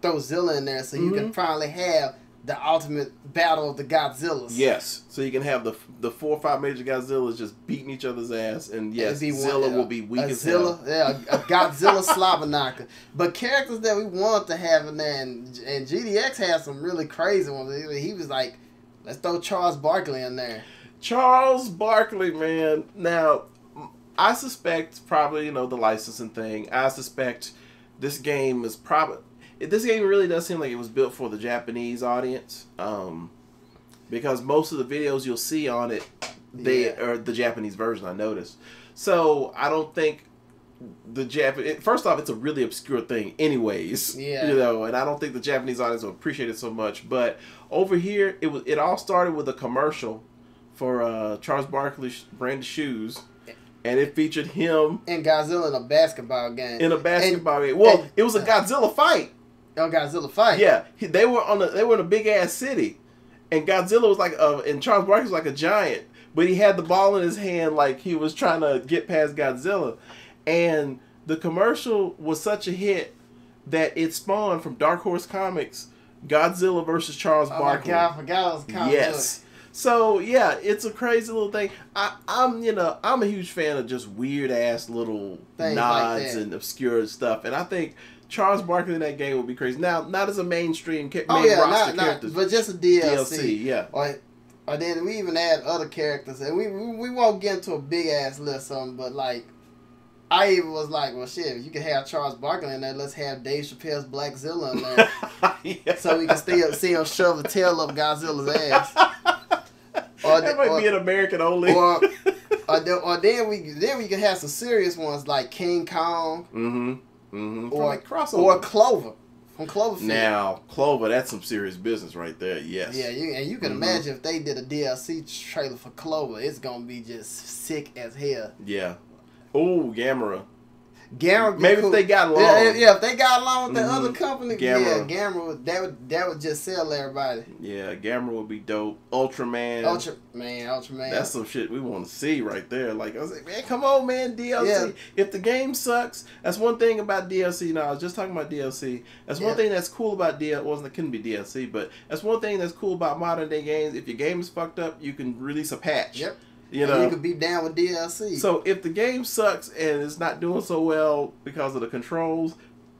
throw Zilla in there so you can finally have the ultimate battle of the Godzillas. Yes, so you can have the 4 or 5 major Godzillas just beating each other's ass, and yes, Zilla will be weak as hell. Yeah, a Godzilla slobber knocker. But characters that we want to have in there, and GDX has some really crazy ones. He was like, let's throw Charles Barkley in there. Charles Barkley, man. Now, I suspect probably, the licensing thing. I suspect this game is probably... This game really does seem like it was built for the Japanese audience, because most of the videos you'll see on it, they are the Japanese version, I noticed. So I don't think the Japanese... First off, it's a really obscure thing anyways, and I don't think the Japanese audience will appreciate it so much. But over here, it all started with a commercial for Charles Barkley's brand of shoes. And it featured him and Godzilla in a basketball game. It was a Godzilla fight. Godzilla fight. Yeah, they were in a big ass city, and Godzilla was like, and Charles Barkley was like a giant, but he had the ball in his hand like he was trying to get past Godzilla, and the commercial was such a hit that it spawned from Dark Horse Comics Godzilla versus Charles Barkley. Oh my God, I forgot it was comic Yes. So yeah, it's a crazy little thing. I'm a huge fan of just weird ass little things nods and obscure stuff, and I think Charles Barkley in that game would be crazy. Now, not as a mainstream roster character, but just a DLC. Yeah. Or then we even add other characters, and we won't get into a big ass list of them, but like, I even was like, well, shit, if you can have Charles Barkley in there, let's have Dave Chappelle's Black Zilla in there, so we can still see him shove the tail up Godzilla's ass. That might be an American only. Or then we can have some serious ones like King Kong. Or Clover from Cloverfield. Now, Clover, that's some serious business right there. Yes. Yeah, you can imagine if they did a DLC trailer for Clover, it's gonna be just sick as hell. Yeah. Oh, Gamera. Gamera. Maybe cool. if they got along. Yeah, if they got along with the other company, Gamera. yeah, Gamera that would just sell everybody. Yeah, Gamera would be dope. Ultraman. Ultraman. That's some shit we want to see right there. Like, I was like, man, come on, man, DLC. Yeah. If the game sucks, that's one thing about DLC. No, I was just talking about DLC. That's one thing that's cool about DLC. Well, it couldn't be DLC, but that's one thing that's cool about modern day games. If your game is fucked up, you can release a patch. Yep. You know, you could be down with DLC. So if the game sucks and it's not doing so well because of the controls,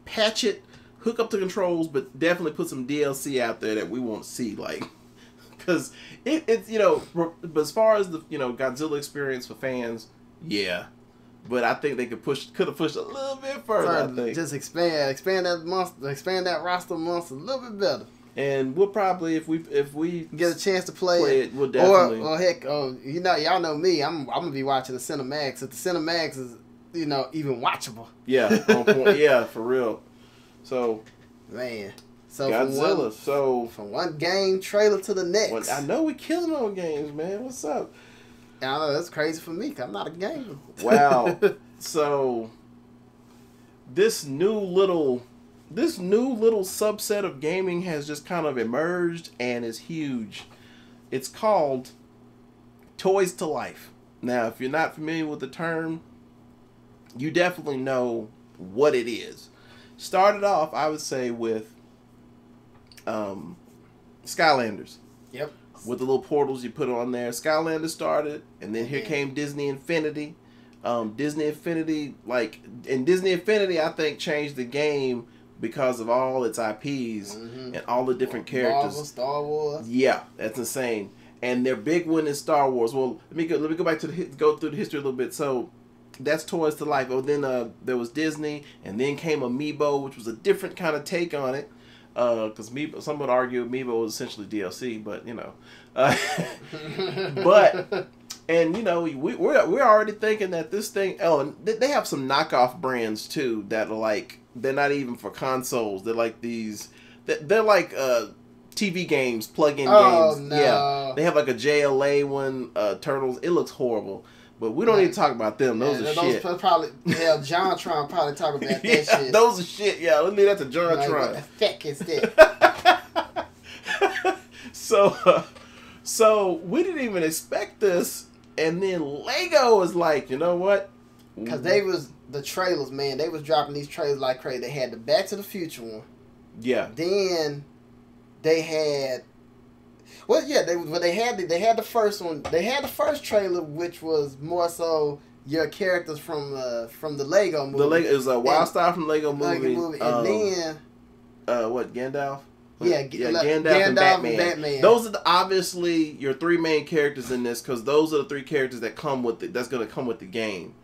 patch it, hook up the controls, but definitely put some DLC out there that we want to see. Like, because it's but as far as the Godzilla experience for fans, yeah. But I think they could have pushed a little bit further. I think just expand that roster of monsters a little bit better. And we'll probably, if we get a chance to play it, we'll definitely. Or heck, y'all know me. I'm gonna be watching the Cinemax. If the Cinemax is even watchable. Yeah, on point. Yeah, for real. So, man, so Godzilla. From one game trailer to the next. Well, I know we killing on games, man. What's up? I know that's crazy for me, 'cause I'm not a gamer. Wow. So, this new little subset of gaming has just kind of emerged and is huge. It's called Toys to Life. Now, if you're not familiar with the term, you definitely know what it is. Started off, I would say, with Skylanders. Yep. With the little portals you put on there. Skylanders started, and then here came Disney Infinity. Disney Infinity, I think, changed the game because of all its IPs and all the different characters. Marvel, Star Wars. Yeah, that's insane. And their big one is Star Wars. Well, let me go back to go through the history a little bit. So that's Toys to Life. Oh, then there was Disney, and then came Amiibo, which was a different kind of take on it. Because some would argue Amiibo was essentially DLC, but we're already thinking that this thing. Oh, and they have some knockoff brands too that are like, they're not even for consoles. They're like these. They're like TV games, plug-in games. No. Yeah, they have like a JLA one. Turtles. It looks horrible. But we don't need to talk about them. Those are shit. Probably, JonTron probably talk about that shit. Those are shit. Yeah, let's leave that to JonTron. What the fuck is that? So we didn't even expect this, and then Lego was like, you know what? Because the trailers, man. They was dropping these trailers like crazy. They had the Back to the Future one. Yeah. Then they had. Well, yeah, they had the first one. They had the first trailer, which was more so your characters from the Lego movie. It was a Wildstar from Lego movie. And then what, Gandalf? Yeah, Gandalf and Batman. Those are obviously your three main characters in this, because those are the three characters that's going to come with the game.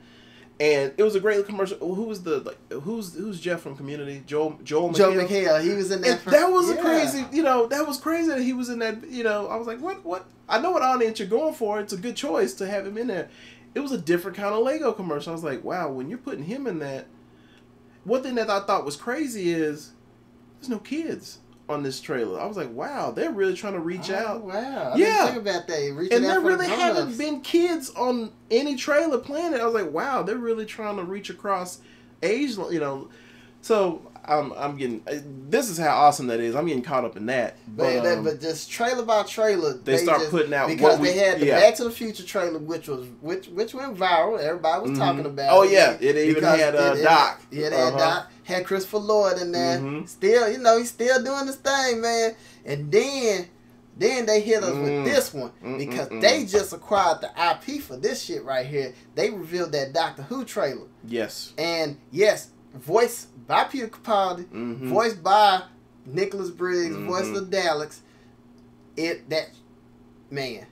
And it was a great commercial. Who's Jeff from Community? Joel McHale. Joe McHale. He was in that. That was a crazy. That was crazy that he was in that. I was like, what? I know what audience you're going for. It's a good choice to have him in there. It was a different kind of Lego commercial. I was like, wow, when you're putting him in that. One thing that I thought was crazy is there's no kids on this trailer. I was like, wow, they're really trying to reach out. Wow. I didn't think about that. And there really haven't been kids on any trailer playing it. I was like, wow, they're really trying to reach across age, So I'm getting. This is how awesome that is. I'm getting caught up in that. But just trailer by trailer, they start putting out, because they had the Back to the Future trailer, which went viral. Everybody was talking about. Oh yeah, it even had Doc. Yeah, they had Doc. Had Christopher Lloyd in there. Still, he's still doing his thing, man. And then they hit us with this one because they just acquired the IP for this shit right here. They revealed that Doctor Who trailer. Yes. And yes, voiced by Peter Capaldi, voiced by Nicholas Briggs, voiced of Daleks. Man.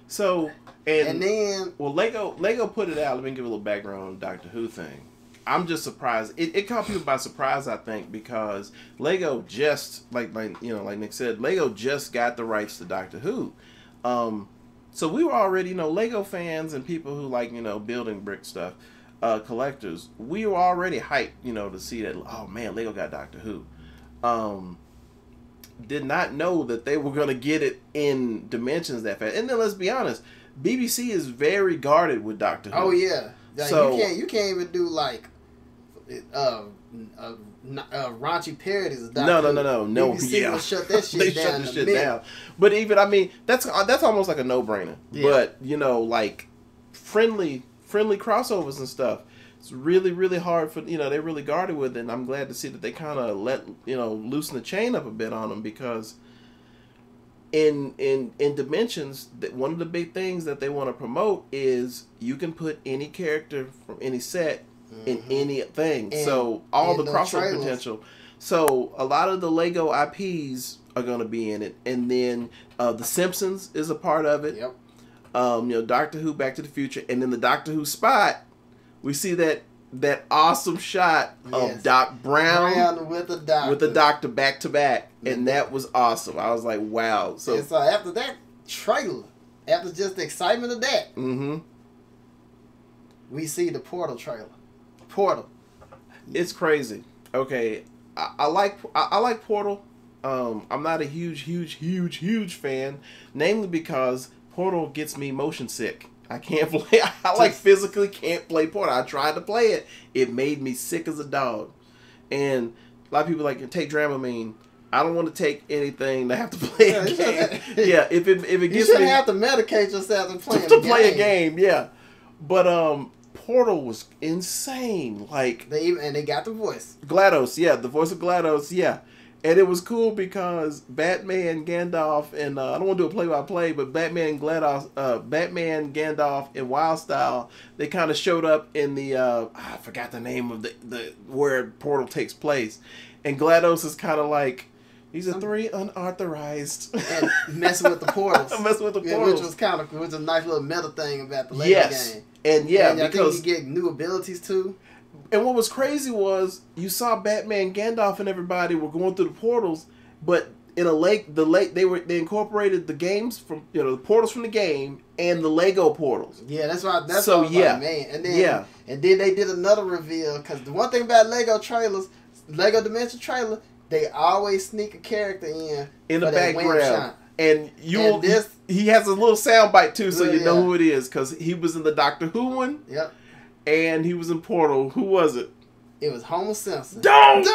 So and then Lego put it out. Let me give a little background on the Doctor Who thing. I'm just surprised. It caught people by surprise, I think, because Lego just like Nick said, Lego just got the rights to Doctor Who. So we were already, Lego fans and people who like, building brick stuff, collectors. We were already hyped, to see that. Oh man, Lego got Doctor Who. Did not know that they were gonna get it in dimensions that fast. And then let's be honest, BBC is very guarded with Doctor Who. Oh yeah. Like, so you can't even do like raunchy parodies of No. BBC will shut that shit They down. shut the shit down. But even, I mean, that's almost like a no-brainer. Yeah. But, you know, like, friendly crossovers and stuff, it's really, really hard for, you know, they're really guarded with it. And I'm glad to see that they kind of let, you know, loosen the chain up a bit on them, because in Dimensions, that one of the big things that they want to promote is you can put any character from any set in anything. So all the crossover potential. So a lot of the Lego IPs are going to be in it, and then the Simpsons is a part of it. Yep. You know, Doctor Who, Back to the Future, and then the Doctor Who spot, we see that awesome shot of Doc Brown with the Doctor back to back, and that was awesome. I was like, wow. So after that trailer, after just the excitement of that, we see the Portal trailer. Portal. It's crazy. Okay, I like Portal. I'm not a huge fan, namely because Portal gets me motion sick. I can't play. I like physically can't play Portal. I tried to play it. It made me sick as a dog. And a lot of people like, take Dramamine. I don't want to take anything to have to play a game. Yeah, if it gets me, you shouldn't have to medicate yourself to play a game. Yeah, but Portal was insane. Like, they got the voice. GLaDOS, yeah, the voice of GLaDOS, yeah. And it was cool because Batman, Gandalf, and I don't want to do a play-by-play, but Batman, Gandalf, and Wild Style, they kind of showed up in the I forgot the name of the where Portal takes place, and GLaDOS is kind of like, these are three unauthorized and messing with the portals, which was a nice little meta thing about the Lego game. And I think you get new abilities too. And what was crazy was you saw Batman, Gandalf, and everybody were going through the portals, but in a lake, they incorporated the games from, you know, the portals from the game and the Lego portals. Yeah, that's why. That's so what man. And then they did another reveal, because the one thing about Lego trailers, Lego Dimension trailer, they always sneak a character in the background. And he has a little sound bite too, so you know who it is, because he was in the Doctor Who one. Yep. And he was in Portal. Who was it? It was Homer Simpson. Don't!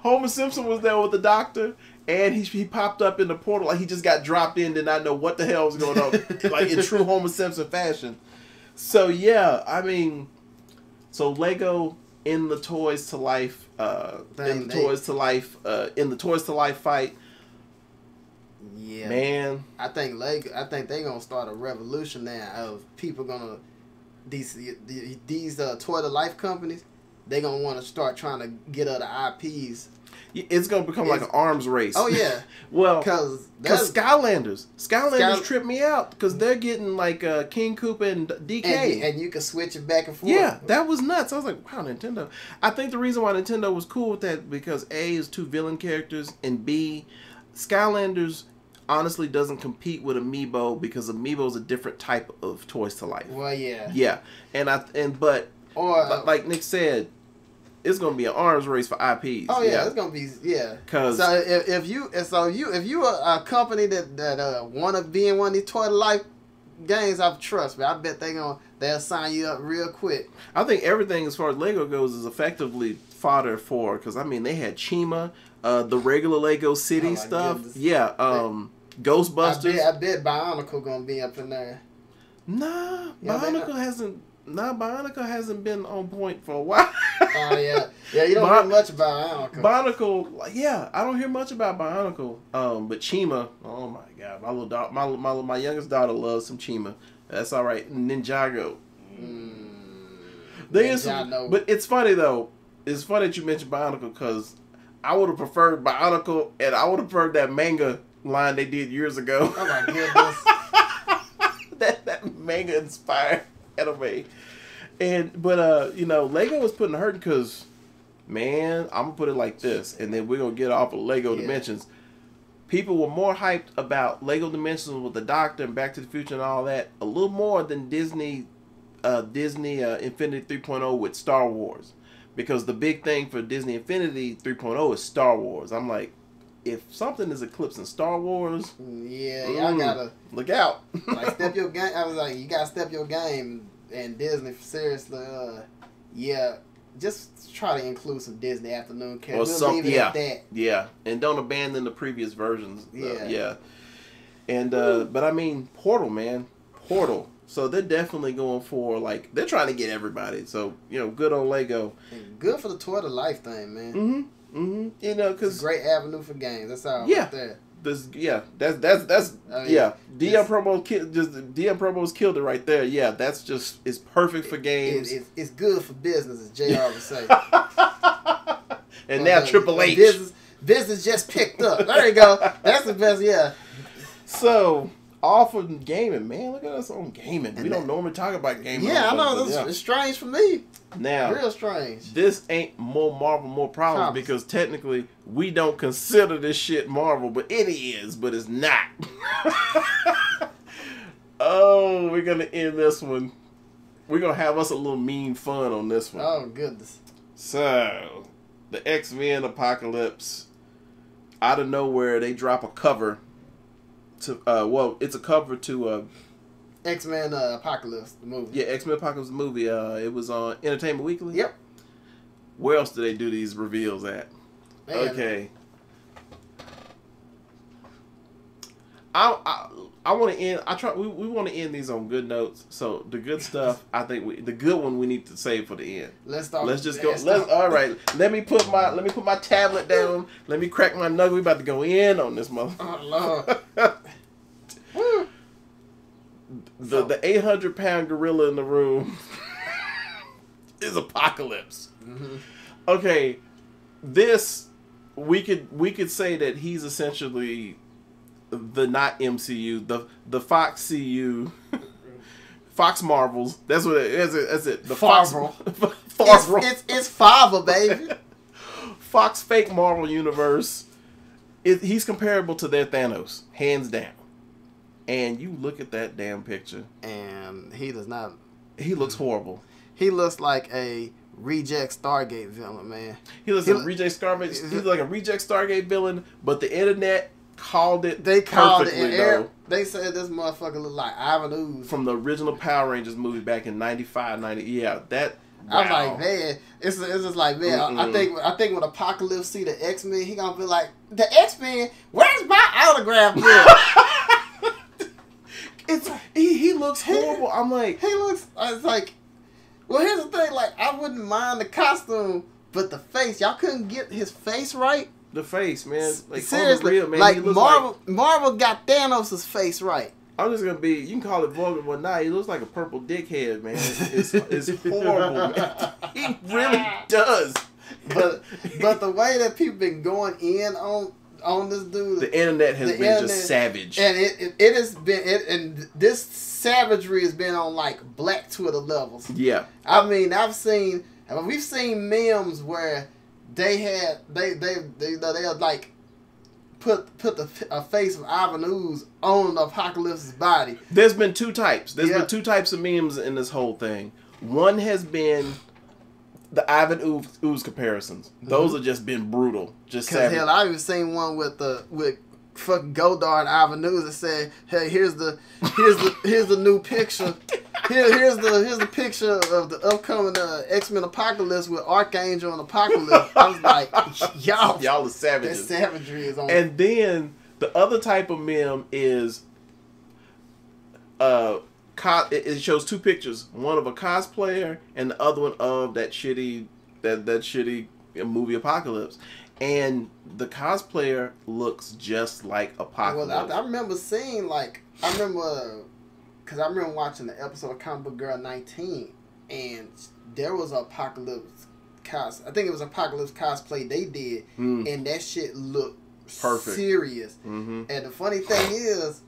Homer Simpson was there with the Doctor, and he popped up in the portal like he just got dropped in, did not know what the hell was going on, like in true Homer Simpson fashion. So yeah, I mean, so Lego in the Toys to Life, in the Toys to Life fight. Yeah, man. I think they're gonna start a revolution now of people gonna. These Toy to Life companies, they're going to want to start trying to get other IPs. It's going to become like an arms race. Oh, yeah. Well, because Skylanders trip me out, because they're getting like King Koopa and DK. And you can switch it back and forth. Yeah, that was nuts. I was like, wow, Nintendo. I think the reason why Nintendo was cool with that, because A, is 2 villain characters, and B, Skylanders honestly doesn't compete with Amiibo, because Amiibo is a different type of Toys to Life. Well, yeah. Yeah. But like Nick said, it's gonna be an arms race for IPs. Oh yeah, it's gonna be So if you are a company that wanna be in one of these Toy to Life games, I trust me, I bet they'll sign you up real quick. I think everything as far as Lego goes is effectively fodder for, because I mean they had Chima, the regular Lego City stuff. Goodness. Yeah. Ghostbusters. I bet Bionicle gonna be up in there. Nah, Bionicle hasn't been on point for a while. Oh yeah, you don't hear much about Bionicle. Bionicle, yeah, I don't hear much about Bionicle. But Chima, oh my god, my little dog, my youngest daughter loves some Chima. That's all right. Ninjago. But it's funny though. It's funny that you mentioned Bionicle, because I would have preferred Bionicle, and I would have preferred that manga line they did years ago. Oh my goodness. that manga inspired anime. But you know, Lego was putting hurt, because, man, I'm gonna put it like this, and then we're gonna get off of Lego Dimensions. People were more hyped about Lego Dimensions with the Doctor and Back to the Future and all that, a little more than Disney Infinity 3.0 with Star Wars. Because the big thing for Disney Infinity 3.0 is Star Wars. I'm like, if something is eclipsing Star Wars, y'all gotta look out. Like, step your game. I was like, you gotta step your game. And Disney, seriously, just try to include some Disney afternoon characters. Or we'll leave it at that. Yeah, and don't abandon the previous versions. Yeah. And but I mean, Portal, man, Portal. So they're definitely going for, like, they're trying to get everybody. So, you know, good old Lego. And good for the toy to life thing, man. You know, because great avenue for games. That's all. Yeah. Right there. That's DM Promos killed it right there. Yeah, that's just, it's perfect for games. It's good for business, as JR would say. And now Triple H. Business just picked up. There you go. That's the best. Yeah. So off of gaming, man. Look at us on gaming. We don't normally talk about gaming. Yeah, I know. It's strange for me. Now, real strange. This ain't more Marvel, more problems, because technically we don't consider this shit Marvel, but it is, but it's not. Oh, we're gonna end this one. We're gonna have us a little mean fun on this one. Oh goodness. So, the X-Men Apocalypse. Out of nowhere, they drop a cover to well, it's a cover to X-Men Apocalypse, the movie. Yeah, X-Men Apocalypse, the movie. It was on Entertainment Weekly. Yep. Where else do they do these reveals at? Man. Okay. I want to end. We want to end these on good notes. So the good stuff, I think the good one we need to save for the end. Let's go. All right. Let me put my tablet down. Let me crack my nugget. We about to go in on this mother. Oh Lord. The 800-pound gorilla in the room is Apocalypse. Mm-hmm. Okay, this we could say that he's essentially the not MCU, the Fox CU, Fox Marvels. That's what it is. That's it. The Farvel. It's Farvel, baby. Fox fake Marvel universe. He's comparable to their Thanos, hands down. And you look at that damn picture, and he does not. He looks horrible. He looks like a reject Stargate villain, man. He looks like a reject Stargate. He's like a reject Stargate villain, but the internet called it. They called it. They said this motherfucker looked like Ivan Ooze from the original Power Rangers movie back in 95, 90. Yeah, that. Wow. I'm like, man, it's just like, man. I think when Apocalypse see the X-Men, he gonna be like, the X-Men. Where's my autograph bill? He looks horrible. I'm like, it's like, well, here's the thing. Like, I wouldn't mind the costume, but the face, y'all couldn't get his face right. The face, man. Like, seriously, real, man, like Marvel got Thanos' face right. I'm just gonna be. You can call it vulgar, but nah, he looks like a purple dickhead, man. It's horrible. Man. He really does. But the way that people been going in on this dude, the internet has been just savage, and it has been and this savagery has been on like Black Twitter levels. Yeah, I mean, we've seen memes where they had they like put a face of Ivan Ooze on Apocalypse's body. There's been two types. There's been two types of memes in this whole thing. One has been the Ivan Ooze comparisons. Those have just been brutal. Just savage. Hell, I even seen one with fucking Godard and Ivan Ooze that said, "Hey, here's the new picture. Here's the picture of the upcoming X-Men Apocalypse with Archangel and Apocalypse." I was like, y'all are savages. That savagery is on. And then the other type of meme is it shows two pictures, one of a cosplayer and the other one of that shitty movie Apocalypse. And the cosplayer looks just like Apocalypse. Well, I remember seeing because I remember watching the episode of Comic Book Girl 19, and there was Apocalypse I think it was Apocalypse cosplay they did, and that shit looked perfect, serious. Mm-hmm. And the funny thing is,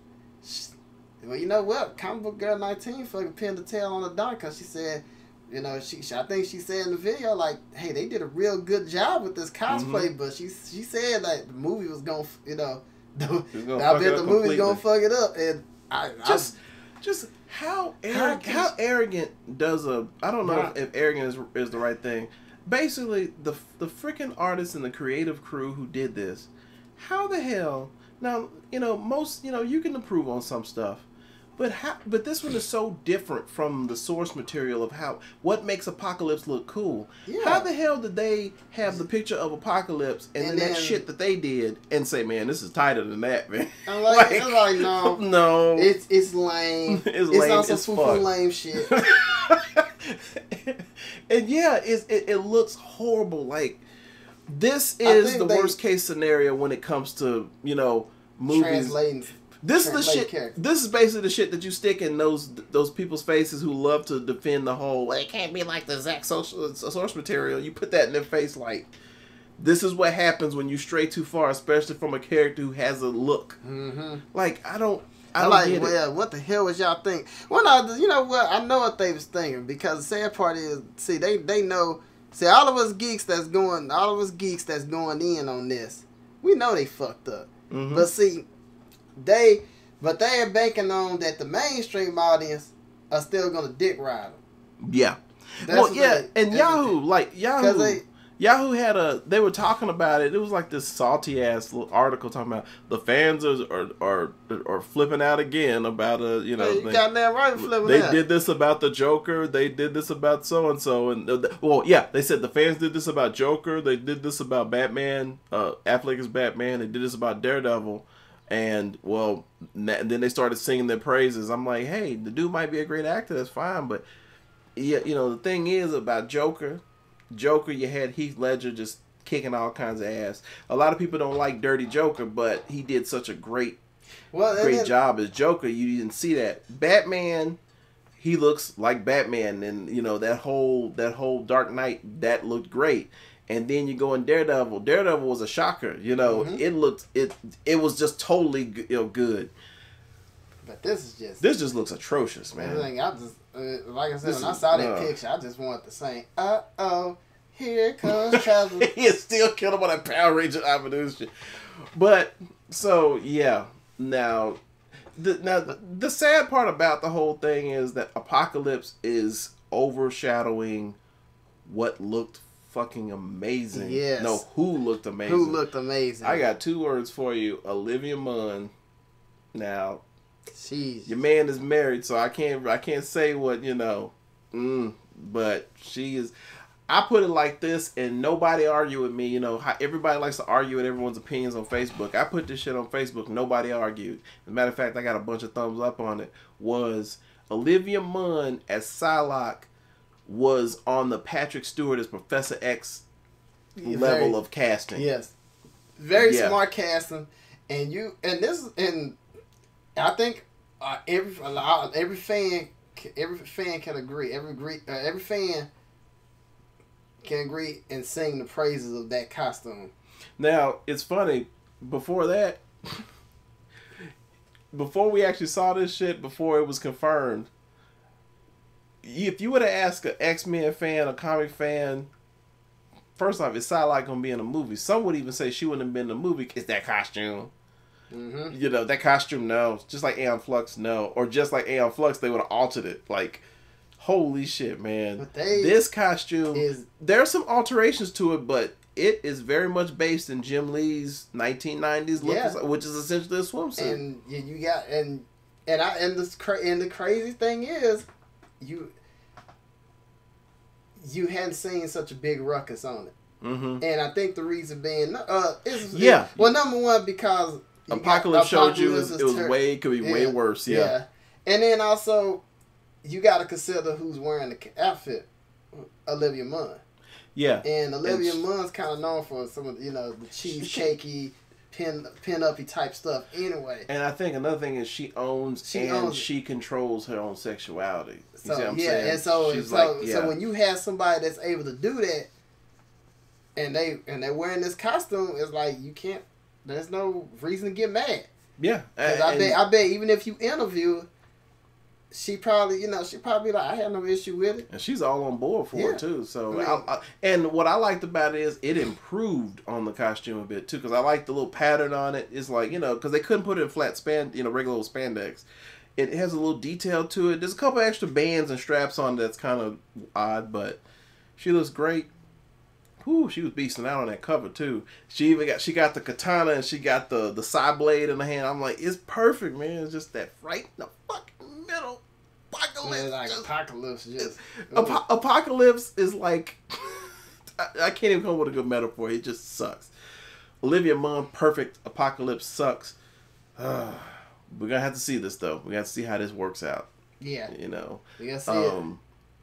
well, you know what? Comic Book Girl 19 fucking pinned the tail on the dot, because she said, you know, I think she said in the video, like, hey, they did a real good job with this cosplay, but she said that the movie was gonna, you know, I bet the movie's gonna fuck it up. And just how arrogant does I don't know if arrogant is the right thing. Basically, the freaking artists and the creative crew who did this, how the hell? Now, you know, you can improve on some stuff, But this one is so different from the source material of what makes Apocalypse look cool. Yeah. How the hell did they have the picture of Apocalypse and then that shit that they did and say, man, this is tighter than that, man? I'm like, no, no, it's lame. It's lame. It's also full lame shit. And yeah, it looks horrible. Like, this is the worst case scenario when it comes to, you know, movies. Translating. This is the shit. Character. This is basically the shit that you stick in those people's faces who love to defend the whole. Well, it can't be like the exact source material. You put that in their face, like, this is what happens when you stray too far, especially from a character who has a look. Mm-hmm. Like, I don't get it. Well, what the hell was y'all think? Well, you know what? I know what they was thinking, because the sad part is, see, they know. See, all of us geeks that's going in on this, we know they fucked up. Mm-hmm. But see. They are banking on that the mainstream audience are still gonna dick ride them. Yeah. Well, yeah, and Yahoo had they were talking about it. It was like this salty ass little article talking about the fans are flipping out again about you goddamn right flipping they out. Did this about the Joker. They did this about so and so, and they said the fans did this about Joker. They did this about Batman. Affleck is Batman. They did this about Daredevil. And, well, then they started singing their praises. I'm like, hey, the dude might be a great actor. That's fine. But, yeah, you know, the thing is about Joker, you had Heath Ledger just kicking all kinds of ass. A lot of people don't like Dirty Joker, but he did such a great job as Joker. You didn't see that. Batman, he looks like Batman. And, you know, that whole Dark Knight, that looked great. And then you go in Daredevil. Daredevil was a shocker. You know, mm-hmm. It was just totally good. But this just looks atrocious, man. I just like I said, when I saw that picture, I just wanted to sing, "Uh-oh, here comes trouble." He is still killing him on that Power Ranger Avenue shit. But so yeah, now the sad part about the whole thing is that Apocalypse is overshadowing what looked fucking amazing. Yes. No, who looked amazing. Who looked amazing. I got 2 words for you. Olivia Munn. Now, jeez. Your man is married, so I can't say what, you know. But she is. I put it like this, and nobody argue with me. You know, how everybody likes to argue with everyone's opinions on Facebook. I put this shit on Facebook. Nobody argued. As a matter of fact, I got a bunch of thumbs up on it. Was Olivia Munn as Psylocke was on the Patrick Stewart as Professor X level of casting. Yes. Very smart casting. And I think every fan can agree. Every fan can agree and sing the praises of that costume. Now, it's funny, before that, before we actually saw this shit, before it was confirmed, if you would have asked an X-Men fan, a comic fan, first off, is Psylocke going to be in a movie? Some would even say she wouldn't have been in the movie. It's that costume. Mm-hmm. You know, that costume, no. Just like Aeon Flux, no. Or just like Aeon Flux, they would have altered it. Like, holy shit, man. This costume, there are some alterations to it, but it is very much based in Jim Lee's 1990s look, which is essentially a swimsuit. And you got, and the crazy thing is, you hadn't seen such a big ruckus on it. Mm-hmm. And I think the reason being, number one, because Apocalypse showed you it could be way worse. Yeah. And then also, you got to consider who's wearing the outfit. Olivia Munn. Yeah. And Olivia Munn's kind of known for some of the cheesecakey, pin-uppy type stuff anyway. And I think another thing is she controls her own sexuality. You see what I'm saying? And so when you have somebody that's able to do that, and they're wearing this costume, it's like you can't. There's no reason to get mad. Yeah, I bet even if you interview, she probably like, I have no issue with it, and she's all on board for it too. So, and what I liked about it is it improved on the costume a bit too, because I like the little pattern on it. It's like, because they couldn't put it in flat regular old spandex. It has a little detail to it. There's a couple extra bands and straps on that's kind of odd, but she looks great. Whew, she was beasting out on that cover too. She got the katana and she got the side blade in the hand. I'm like, it's perfect, man. It's just that right in the fucking Apocalypse. Like Apocalypse just. Apocalypse is like I can't even come up with a good metaphor. It just sucks. Olivia Munn, perfect. Apocalypse sucks. We're gonna have to see this though. We have to see how this works out. Yeah. You know. We gotta see it.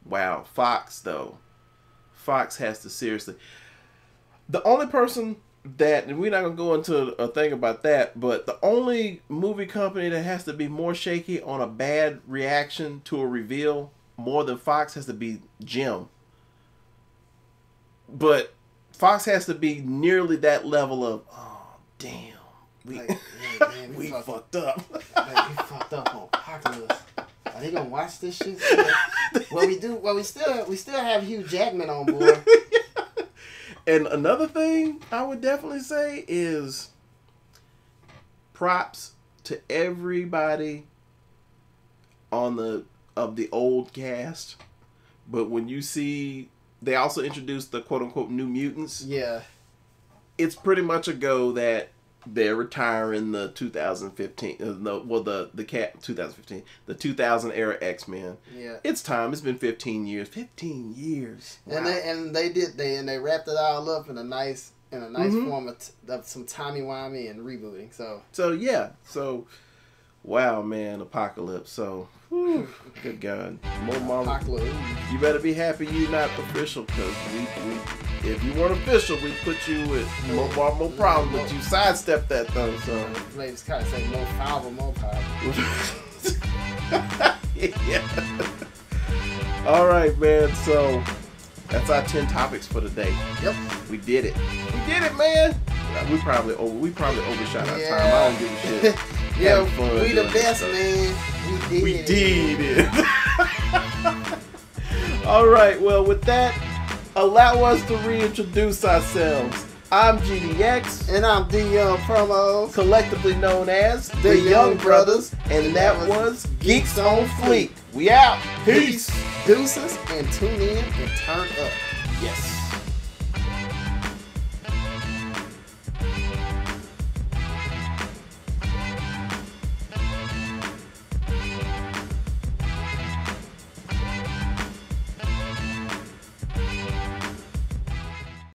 Wow. Fox though. Fox has to seriously. The only person that, and we're not gonna go into a thing about that, but the only movie company that has to be more shaky on a bad reaction to a reveal more than Fox has to be Jim. But Fox has to be nearly that level of, oh damn, we fucked up. We fucked up on Apocalypse. Are they gonna watch this shit? Well, we still have Hugh Jackman on board. And another thing I would definitely say is props to everybody of the old cast. But when you see, they also introduced the quote unquote New Mutants. Yeah. It's pretty much a go that they're retiring the 2015, the 2000 era X-Men. Yeah. It's time. It's been 15 years. 15 years. Wow. And they wrapped it all up in a nice form of some timey-wimey and rebooting. So yeah. So wow, man, Apocalypse. So whew, good God. More Marvel. Apocalypse. You better be happy you're not official, because if you weren't official, we'd put you with more problem, but you sidestepped that though. So maybe it's kind of say more power, more power. Yeah. All right, man. So that's our 10 topics for today. Yep. We did it. We did it, man. We probably overshot our time. I don't give a shit. Yeah, we the best, man. We did it. All right. Well, with that, allow us to reintroduce ourselves. I'm GDX. And I'm D Young Promo. Collectively known as the Young Brothers. And that was Geeks on Fleek. We out. Peace. Deuces, and tune in and turn up. Yes.